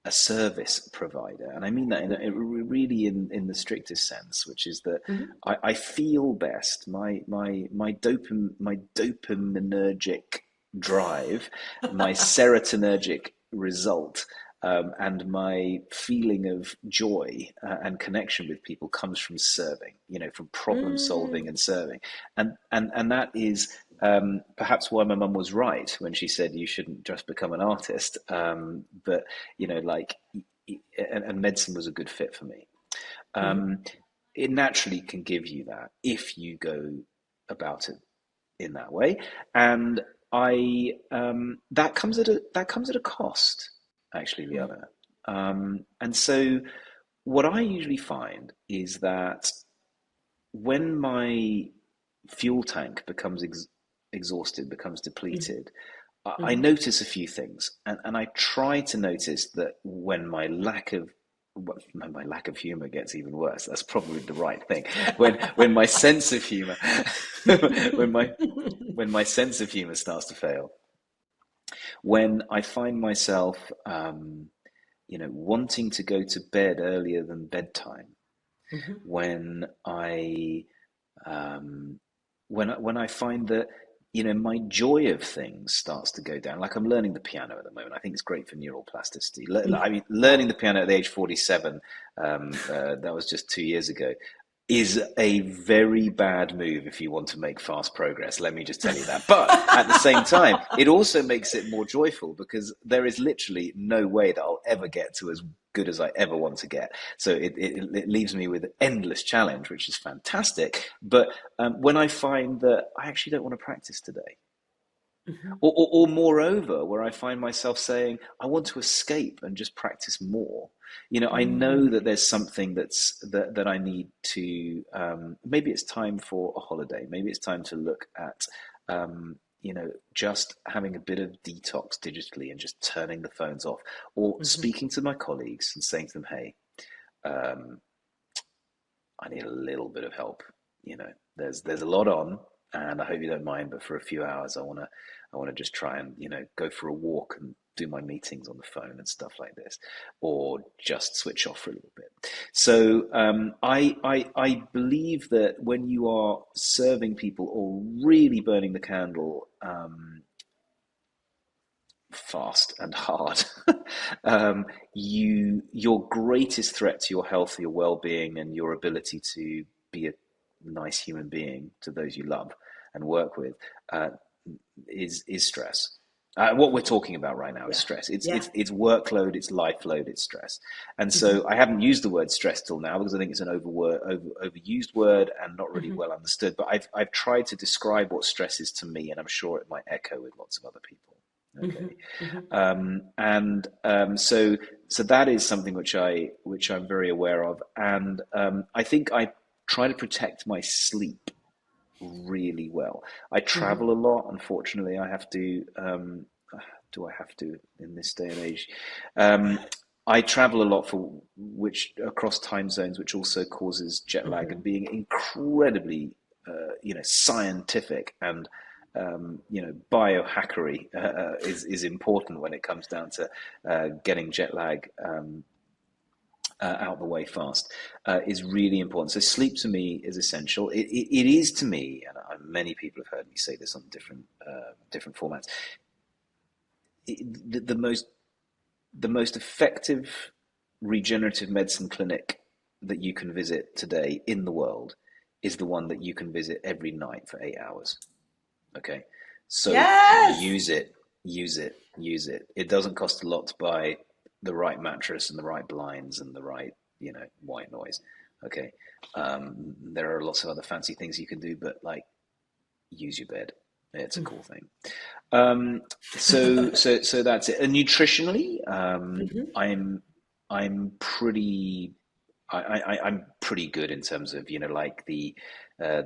a service provider, and I mean that really in the strictest sense, which is that Hmm. I feel best. My dopaminergic drive, my serotonergic result, and my feeling of joy and connection with people comes from serving. From problem solving Mm. and serving, and that is perhaps why my mum was right when she said you shouldn't just become an artist, but like, and medicine was a good fit for me. Hmm. Um, it naturally can give you that if you go about it in that way, and I that comes at a cost, actually, Hmm. Liana. And so, what I usually find is that when my fuel tank becomes exhausted, becomes Hmm. depleted, I Hmm. notice a few things, and I try to notice that when my lack of humor gets even worse. That's probably the right thing. When my sense of humor, when my when my sense of humor starts to fail, When I find myself, wanting to go to bed earlier than bedtime, Hmm. when I um, when I find that my joy of things starts to go down. Like I'm learning the piano at the moment. I think it's great for neural plasticity. I mean, Yeah. learning the piano at the age 47, that was just 2 years ago, is a very bad move if you want to make fast progress. Let me just tell you that. But at the same time, it also makes it more joyful because there is literally no way that I'll ever get to as good as I ever want to get. So it leaves me with endless challenge, which is fantastic. But when I find that I actually don't want to practice today, Hmm. or moreover, where I find myself saying, I want to escape and just practice more. I know that there's something that I need to, maybe it's time for a holiday. Maybe it's time to look at, just having a bit of detox digitally and just turning the phones off, or Hmm. speaking to my colleagues and saying to them, hey, um, I need a little bit of help. There's a lot on, and I hope you don't mind, but for a few hours, I wanna just try and go for a walk and do my meetings on the phone and stuff like this, or just switch off for a little bit. So I believe that when you are serving people or really burning the candle, fast and hard, um, your greatest threat to your health, your well-being, and your ability to be a nice human being to those you love and work with, uh, is stress. What we're talking about right now is Yeah. stress. It's Yeah. it's it's workload, it's life load, it's stress. And Hmm. so I haven't used the word stress till now because I think it's an overused word and not really Hmm. well understood. But I've tried to describe what stress is to me, and I'm sure it might echo with lots of other people. Hmm. Okay. Hmm. So that is something which I'm very aware of, and I think I try to protect my sleep really well. I Hmm. travel a lot. Unfortunately, I have to. Do I have to in this day and age? Um, I travel a lot for which across time zones, which also causes jet lag. Hmm. And being incredibly, scientific and biohackery is important when it comes down to getting jet lag out the way fast, is really important. So sleep to me is essential. It is to me, and many people have heard me say this on different formats. The most effective regenerative medicine clinic that you can visit today in the world is the one that you can visit every night for 8 hours. Okay, so Yes. use it, use it, use it. It doesn't cost a lot to buy the right mattress and the right blinds and the right, white noise. Okay, there are lots of other fancy things you can do, but like use your bed. It's a cool thing. Um, so that's it. And nutritionally, Hmm. I'm pretty I'm pretty good in terms of like uh,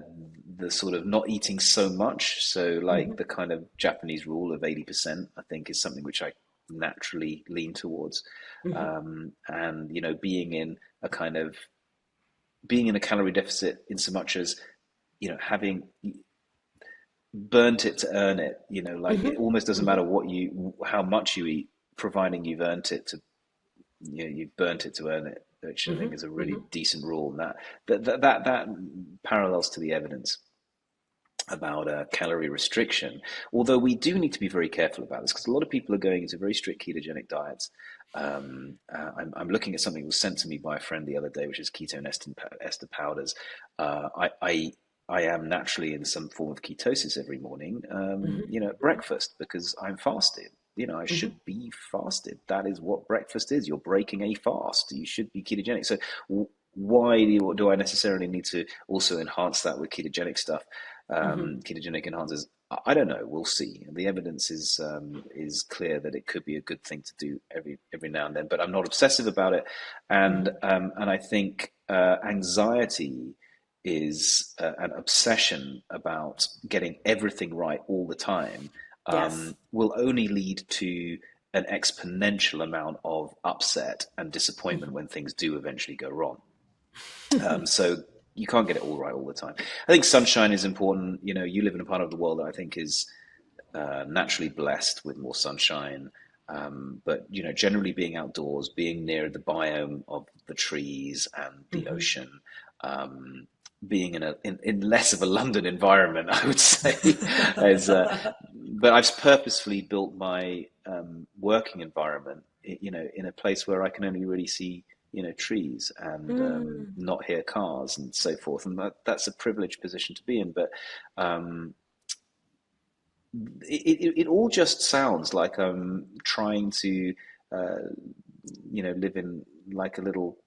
the sort of not eating so much. So like Hmm. the kind of Japanese rule of 80%, I think is something which I naturally lean towards. Hmm. And being in a calorie deficit in so much as having burnt it to earn it. Like Hmm. it almost doesn't Hmm. matter how much you eat, providing you've earned it to you've burnt it to earn it, which I think Hmm. is a really Hmm. decent rule. And that parallels to the evidence about calorie restriction. Although we do need to be very careful about this because a lot of people are going into very strict ketogenic diets. I'm looking at something that was sent to me by a friend the other day, which is ketone ester powders. I am naturally in some form of ketosis every morning, at breakfast because I'm fasted. I Hmm. should be fasted. That is what breakfast is. You're breaking a fast. You should be ketogenic. So why do I necessarily need to also enhance that with ketogenic stuff, Hmm. ketogenic enhancers? I don't know. We'll see. The evidence is clear that it could be a good thing to do every now and then, but I'm not obsessive about it, Hmm. and I think anxiety is an obsession about getting everything right all the time, Yes. will only lead to an exponential amount of upset and disappointment when things do eventually go wrong. So you can't get it all right all the time. I think sunshine is important. You live in a part of the world that I think is naturally blessed with more sunshine. But generally being outdoors, being near the biome of the trees and the Hmm. ocean, being in less of a London environment, I would say, is. But I've purposefully built my working environment, in a place where I can only really see, trees and Mm. not hear cars and so forth, and that's a privileged position to be in. But um, it all just sounds like I'm trying to, uh, live in like a little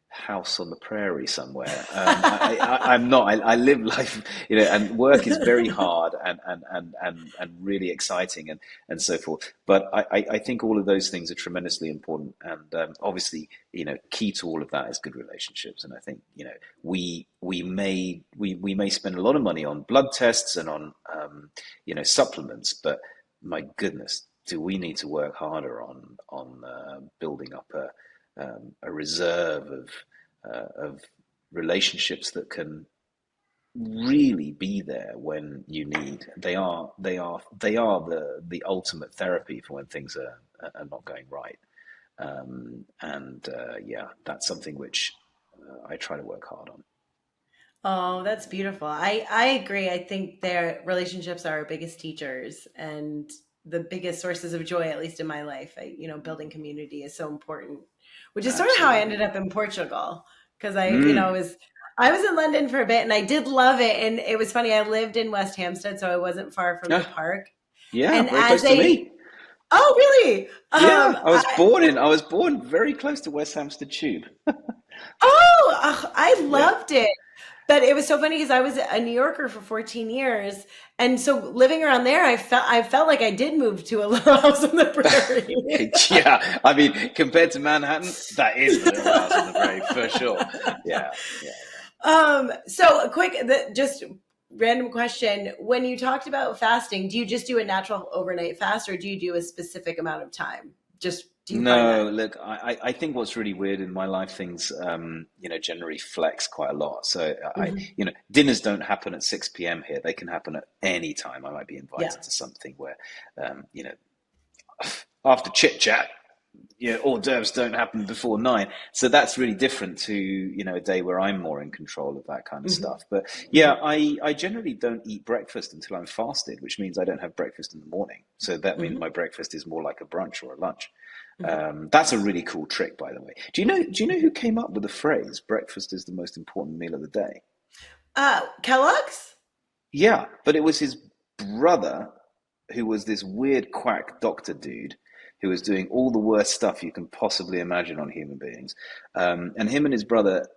house on the prairie somewhere. I'm not. I live life, and work is very hard and really exciting and so forth. But I think all of those things are tremendously important. And obviously, key to all of that is good relationships. And I think, we may spend a lot of money on blood tests and on, supplements, but my goodness, do we need to work harder on building up a reserve of relationships that can really be there when you need. They are the ultimate therapy for when things are not going right. And yeah, that's something which I try to work hard on. Oh, that's beautiful. I agree. I think their relationships are our biggest teachers and the biggest sources of joy, at least in my life. Building community is so important, which is sort of how I Absolutely. ended up in Portugal because Mm. I was in London for a bit and I did love it. And it was funny. I lived in West Hampstead, so I wasn't far from the Ah, park. yeah, And very close to me. oh, really? Yeah, I was born very close to West Hampstead Tube. I Yeah. loved it. But it was so funny because I was a New Yorker for 14 years. And so living around there, I felt like I did move to a little house on the prairie. Yeah, I mean, compared to Manhattan, that is the Little House on the Prairie for sure. Yeah, yeah, So a quick, just random question. When you talked about fasting, do you just do a natural overnight fast or do you do a specific amount of time? Just do you find that? no, look, I think what's really weird in my life, things, generally flex quite a lot. So Mhm. dinners don't happen at 6 p.m. here. They can happen at any time. I might be Yeah. invited to something where, after chit chat, hors d'oeuvres don't happen before 9. So that's really different to, a day where I'm more in control of that kind of Hmm. stuff. But yeah, Hmm. I generally don't eat breakfast until I'm fasted, which means I don't have breakfast in the morning. So that means Hmm. my breakfast is more like a brunch or a lunch. Hmm. That's a really cool trick, by the way. Do you know who came up with the phrase "breakfast is the most important meal of the day"? Kellogg's? Yeah, but it was his brother, who was this weird quack doctor dude who was doing all the worst stuff you can possibly imagine on human beings. And him and his brother,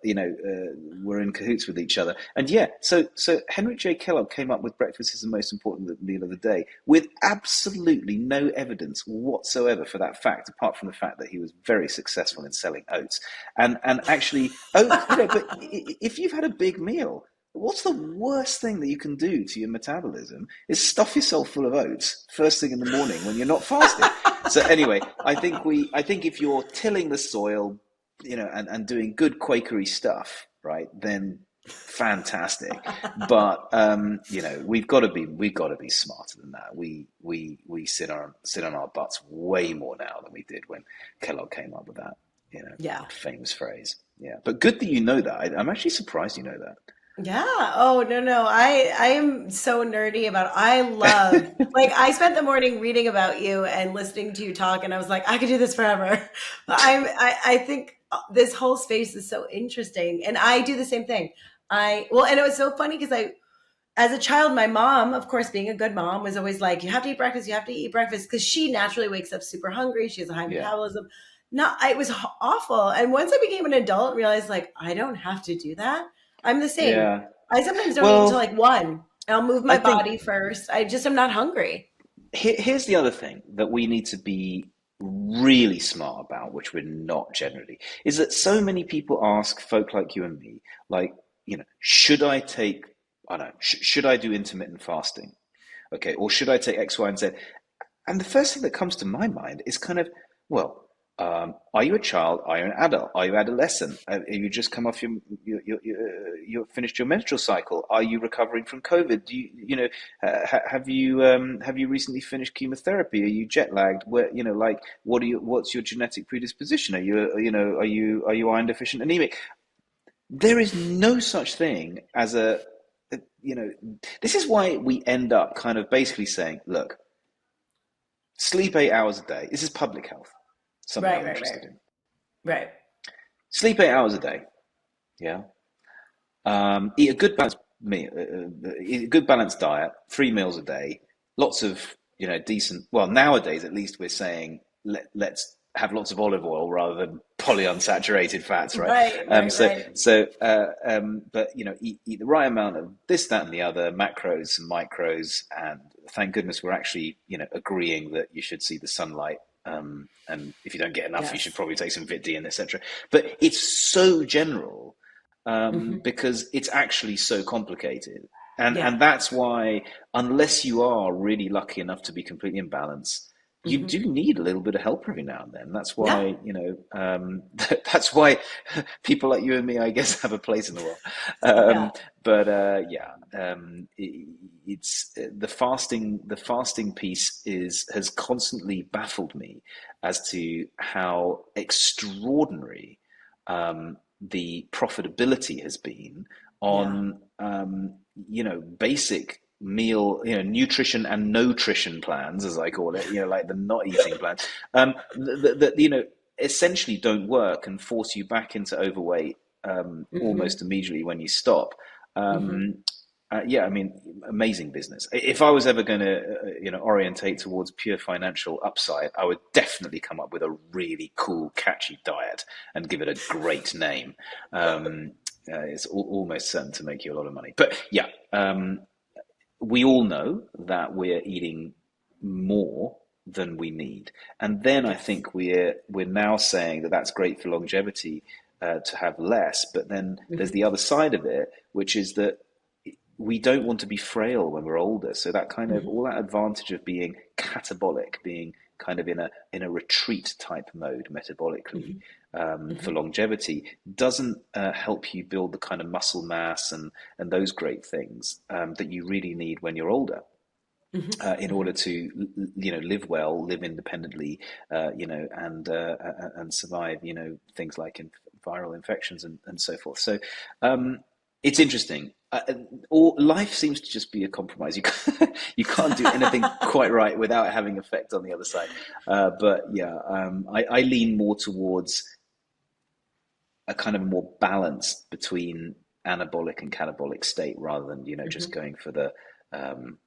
were in cahoots with each other. And yeah, so Henry J. Kellogg came up with breakfast is the most important meal of the day with absolutely no evidence whatsoever for that fact, apart from the fact that he was very successful in selling oats. And actually, oats, but if you've had a big meal, what's the worst thing that you can do to your metabolism is stuff yourself full of oats first thing in the morning when you're not fasting. So anyway, I think if you're tilling the soil, and doing good Quakery stuff, right, then fantastic. But we've got to be smarter than that. We sit on our butts way more now than we did when Kellogg came up with that, Yeah. famous phrase. Yeah, but good that you know that. I'm actually surprised you know Yeah. Oh, no, no. I am so nerdy about I love that. like I spent the morning reading about you and listening to you talk and I was like I could do this forever. I think this whole space is so interesting and I do the same thing. And it was so funny because I as a child my mom, of course being a good mom, was always like you have to eat breakfast, you have to eat breakfast because she naturally wakes up super hungry. She has a high Yeah, metabolism. No, it was awful. And once I became an adult, realized like I don't have to do that. I'm the same. yeah. I sometimes don't eat until Well, like 1. I'll move I my think body first. I just am not hungry. here's the other thing that we need to be really smart about, which we're not generally, is that so many people ask folk like you and me, like, should I take, I don't know, should I do intermittent fasting? Okay, or should I take X, Y, and Z? And the first thing that comes to my mind is kind of, well, Are you a child? Are you an adult? Are you adolescent? Have you just come off you finished your menstrual cycle? Are you recovering from COVID? Do have you recently finished chemotherapy? Are you jet lagged? Like, what's your genetic predisposition? Are you iron deficient anemic? There is no such thing as you know, this is why we end up kind of basically saying, look, sleep 8 hours a day. This is public health, something Right, I'm right, right, interested in. right. Sleep 8 hours a day. Yeah. Eat a good balanced meal, eat a good balanced diet, 3 meals a day, lots of decent. Well, nowadays at least we're saying let's have lots of olive oil rather than polyunsaturated fats, right? Right, right, right. But eat the right amount of this, that, and the other macros and micros, and thank goodness we're actually agreeing that you should see the sunlight. And if you don't get enough, you should Yes. probably take some Vit D and etc. But it's so general Hmm. because it's actually so complicated. And Yeah. that's why, unless you are really lucky enough to be completely in balance, you Hmm. do need a little bit of help every now and then. That's Yeah. why, that's why people like you and me, I guess, have a place in the world. Yeah. It's the fasting. The fasting piece has constantly baffled me as to how extraordinary the profitability has been Yeah. on basic meal, nutrition and nutrition plans, as I call it, like the not eating plan, that essentially don't work and force you back into overweight Hmm. almost immediately when you stop. Hmm. Um, yeah, I mean, amazing business. If I was ever going to, orientate towards pure financial upside, I would definitely come up with a really cool, catchy diet and give it a great name. It's almost certain to make you a lot of money. But yeah, we all know that we're eating more than we need, and then I Yes. think we're now saying that that's great for longevity to have less. But then there's Hmm. the other side of it, which is that we don't want to be frail when we're older. So that kind of Hmm. all that advantage of being catabolic, being kind of in a retreat type mode metabolically Hmm. for Hmm. longevity doesn't help you build the kind of muscle mass and those great things that you really need when you're older. Hmm. In order to live well, live independently, and survive things like viral infections and so forth. So it's interesting. Or life seems to just be a compromise. You can't do anything quite right without having effect on the other side. But yeah, I lean more towards a kind of more balance between anabolic and catabolic state rather than just Hmm. going for um,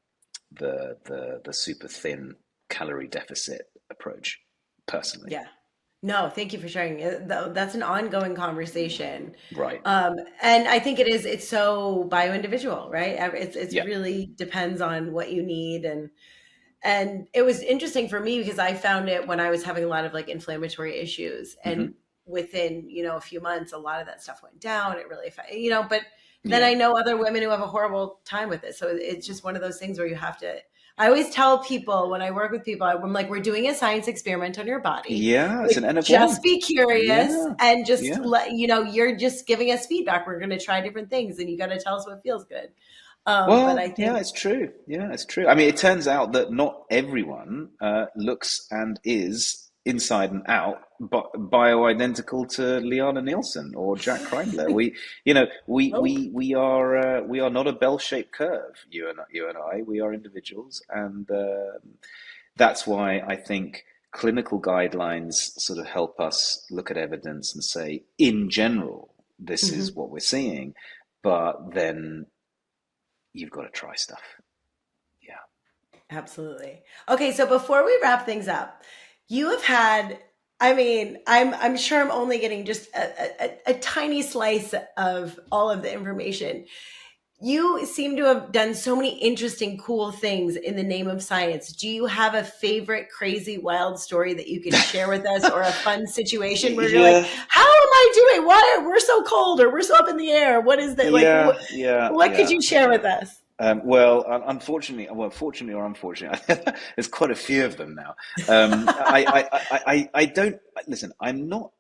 the super thin calorie deficit approach personally. Yeah. No, thank you for sharing. That's an ongoing conversation. Right. And I think it's so bio individual, right? It's Yeah. really depends on what you need. And it was interesting for me because I found it when I was having a lot of like inflammatory issues. And Hmm. within, a few months, a lot of that stuff went down. It really affected, but then Yeah. I know other women who have a horrible time with it. So it's just one of those things where you have to, I always tell people when I work with people, I'm like, we're doing a science experiment on your body. Yeah. It's Like, an N of just one. be curious Yeah. and just Yeah. let, you're just giving us feedback. We're going to try different things and you got to tell us what feels good. But I Well, yeah, think, it's true. Yeah, it's true. I mean, it turns out that not everyone looks and is inside and out bioidentical to Liana Nielsen or Jack Kreindler. nope. We are not a bell-shaped curve. You and I, we are individuals, and that's why I think clinical guidelines sort of help us look at evidence and say, in general, this is Mhm. what we're seeing, but then you've got to try stuff. Yeah. Absolutely. Okay, so before we wrap things up, you have had, I mean, I'm sure I'm only getting just a tiny slice of all of the information. You seem to have done so many interesting, cool things in the name of science. Do you have a favorite crazy wild story that you can share with us or a fun situation where you're like, Yeah, how am I doing? Why we're so cold or we're so up in the air? What is that? Like yeah, yeah, what could yeah, you share yeah. with us? Fortunately or unfortunately, there's quite a few of them now. I don't listen. I'm not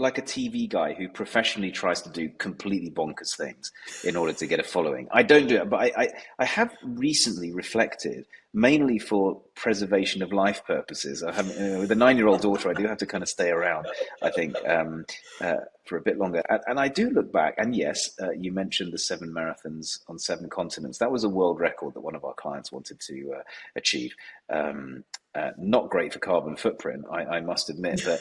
like a TV guy who professionally tries to do completely bonkers things in order to get a following. I don't do it, but I have recently reflected, mainly for preservation of life purposes. I haven't, with a 9-year-old daughter, I do have to kind of stay around, I think, for a bit longer. And I do look back, and yes, you mentioned the 7 marathons on 7 continents. That was a world record that one of our clients wanted to achieve. Not great for carbon footprint, I must admit, but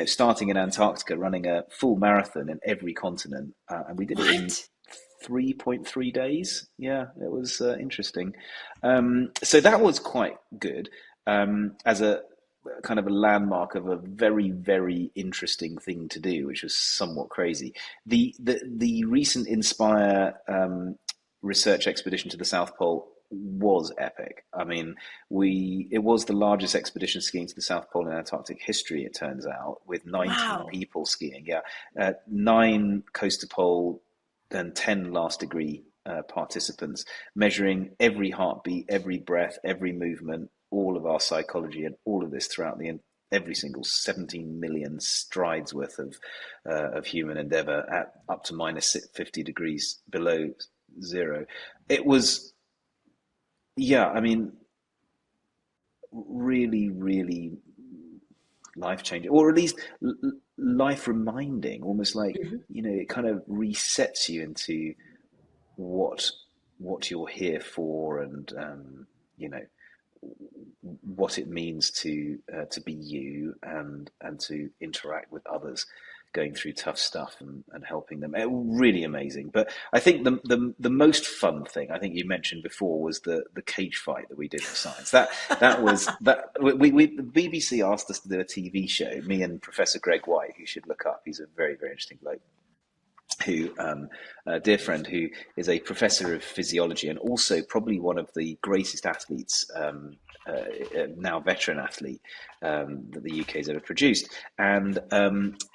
starting in Antarctica, running a full marathon in every continent, and we did it in What? 3.3 days. Yeah, it was interesting. So that was quite good as a kind of a landmark of a very, very interesting thing to do, which was somewhat crazy. The recent Inspire research expedition to the South Pole was epic. I mean, it was the largest expedition skiing to the South Pole in Antarctic history, it turns out, with 19 Wow. people skiing. Yeah, 9 coast to pole and 10 last degree participants, measuring every heartbeat, every breath, every movement, all of our psychology, and all of this throughout every single 17 million strides worth of human endeavor at up to minus 50 degrees below zero. It was, yeah, I mean, really, really life changing, or at least life reminding, almost like, Mhm. it kind of resets you into what you're here for, and you know what it means to be you, and to interact with others going through tough stuff, and helping them. Really amazing. But I think the most fun thing, I think you mentioned before, was the cage fight that we did for science. That was that the BBC asked us to do a TV show. Me and Professor Greg White, who you should look up. He's a very, very interesting bloke, who a dear friend who is a professor of physiology, and also probably one of the greatest athletes, now veteran athlete, that the UK has ever produced. And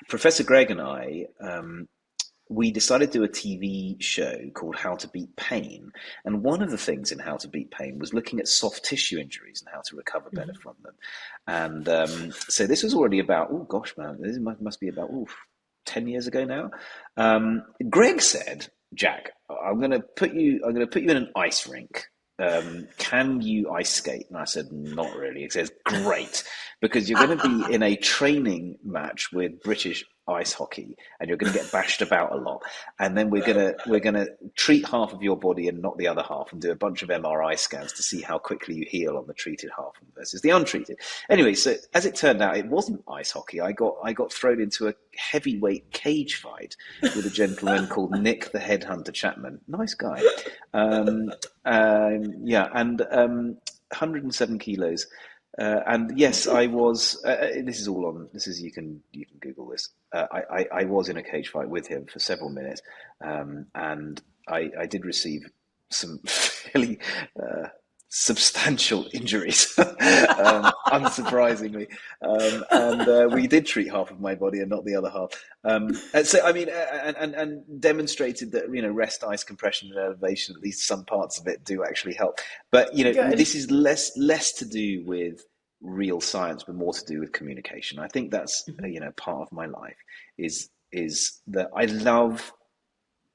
Professor Greg and I, we decided to do a TV show called How to Beat Pain. And one of the things in How to Beat Pain was looking at soft tissue injuries and how to recover better Mhm. from them. And so this was already about, oh gosh, man, this must be about 10 years ago now. Greg said, Jack, I'm going to put you in an ice rink. Can you ice skate? And I said, not really. He says, great, because you're going to be in a training match with British ice hockey, and you're going to get bashed about a lot. And then we're gonna treat half of your body and not the other half, and do a bunch of MRI scans to see how quickly you heal on the treated half versus the untreated. Anyway, so as it turned out, it wasn't ice hockey. I got thrown into a heavyweight cage fight with a gentleman called Nick the Headhunter Chapman. Nice guy. Yeah, and 107 kilos. And yes, I was. This is all on. This is you can Google this. I was in a cage fight with him for several minutes, and I did receive some fairly substantial injuries, unsurprisingly, and we did treat half of my body and not the other half. And so I mean, and demonstrated that rest, ice, compression, and elevation, at least some parts of it do actually help. But Good. this is less to do with real science, but more to do with communication. I think that's Mhm. part of my life is that I love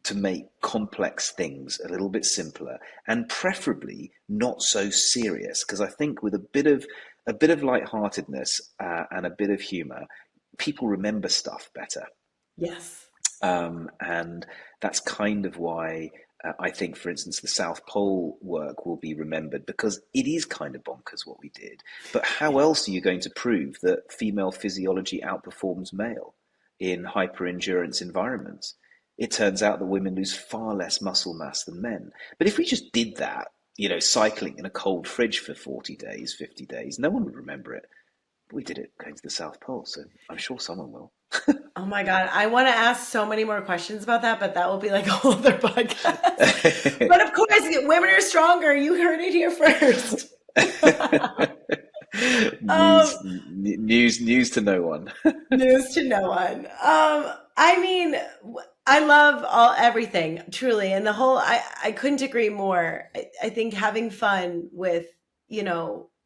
to make complex things a little bit simpler, and preferably not so serious, because I think with a bit of lightheartedness, and a bit of humor, people remember stuff better. Yes. And that's kind of why I think, for instance, the South Pole work will be remembered, because it is kind of bonkers what we did. But how Yeah. else are you going to prove that female physiology outperforms male in hyperendurance environments? It turns out that women lose far less muscle mass than men. But if we just did that, cycling in a cold fridge for 40 days, 50 days, no one would remember it. But we did it going to the South Pole, so I'm sure someone will. Oh my God. I want to ask so many more questions about that, but that will be like a whole other podcast. But of course, women are stronger. You heard it here first. news, um, news to no one. News to no one. I mean, I love everything truly, and the whole. I couldn't agree more. I think having fun with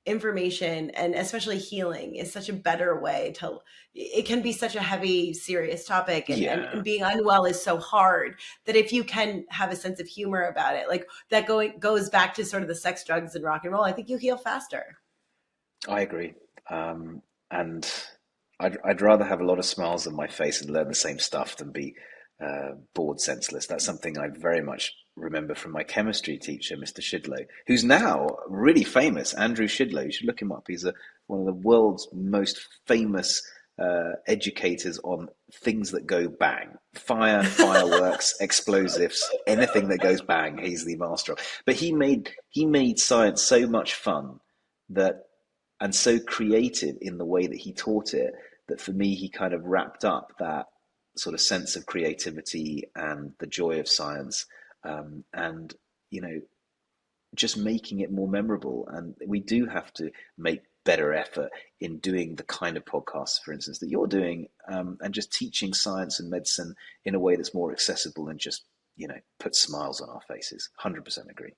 information and especially healing is such a better way to. It can be such a heavy, serious topic, and Yeah, being unwell is so hard that if you can have a sense of humor about it, like that goes back to sort of the sex, drugs, and rock and roll. I think you heal faster. I agree. And I'd rather have a lot of smiles on my face and learn the same stuff than be bored senseless. That's something I very much remember from my chemistry teacher, Mr. Shidlow, who's now really famous. Andrew Shidlow, you should look him up. He's one of the world's most famous educators on things that go bang. Fire, fireworks, explosives, anything that goes bang, he's the master of. But he made science so much fun that and so creative in the way that he taught it that for me he kind of wrapped up that sort of sense of creativity and the joy of science, and you know just making it more memorable. And we do have to make better effort in doing the kind of podcasts, for instance, that you're doing, and just teaching science and medicine in a way that's more accessible and just put smiles on our faces. 100% agree.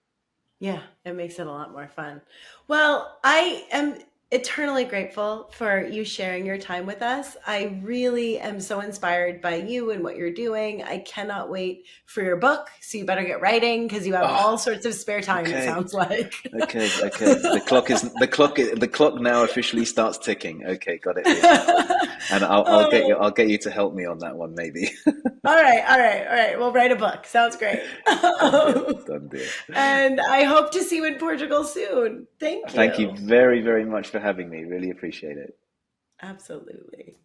Yeah, it makes it a lot more fun. Well, I am eternally grateful for you sharing your time with us. I really am so inspired by you and what you're doing. I cannot wait for your book. So you better get writing because you have Oh, all sorts of spare time, it okay. sounds like. Okay. The clock now officially starts ticking. Okay, got it here now. And I'll get you Oh, I'll get you to help me on that one, maybe. all right. We'll write a book. Sounds great. Done deal. Done deal. And I hope to see you in Portugal soon. Thank Thank you you. very, very much for having me. Really appreciate it. Absolutely.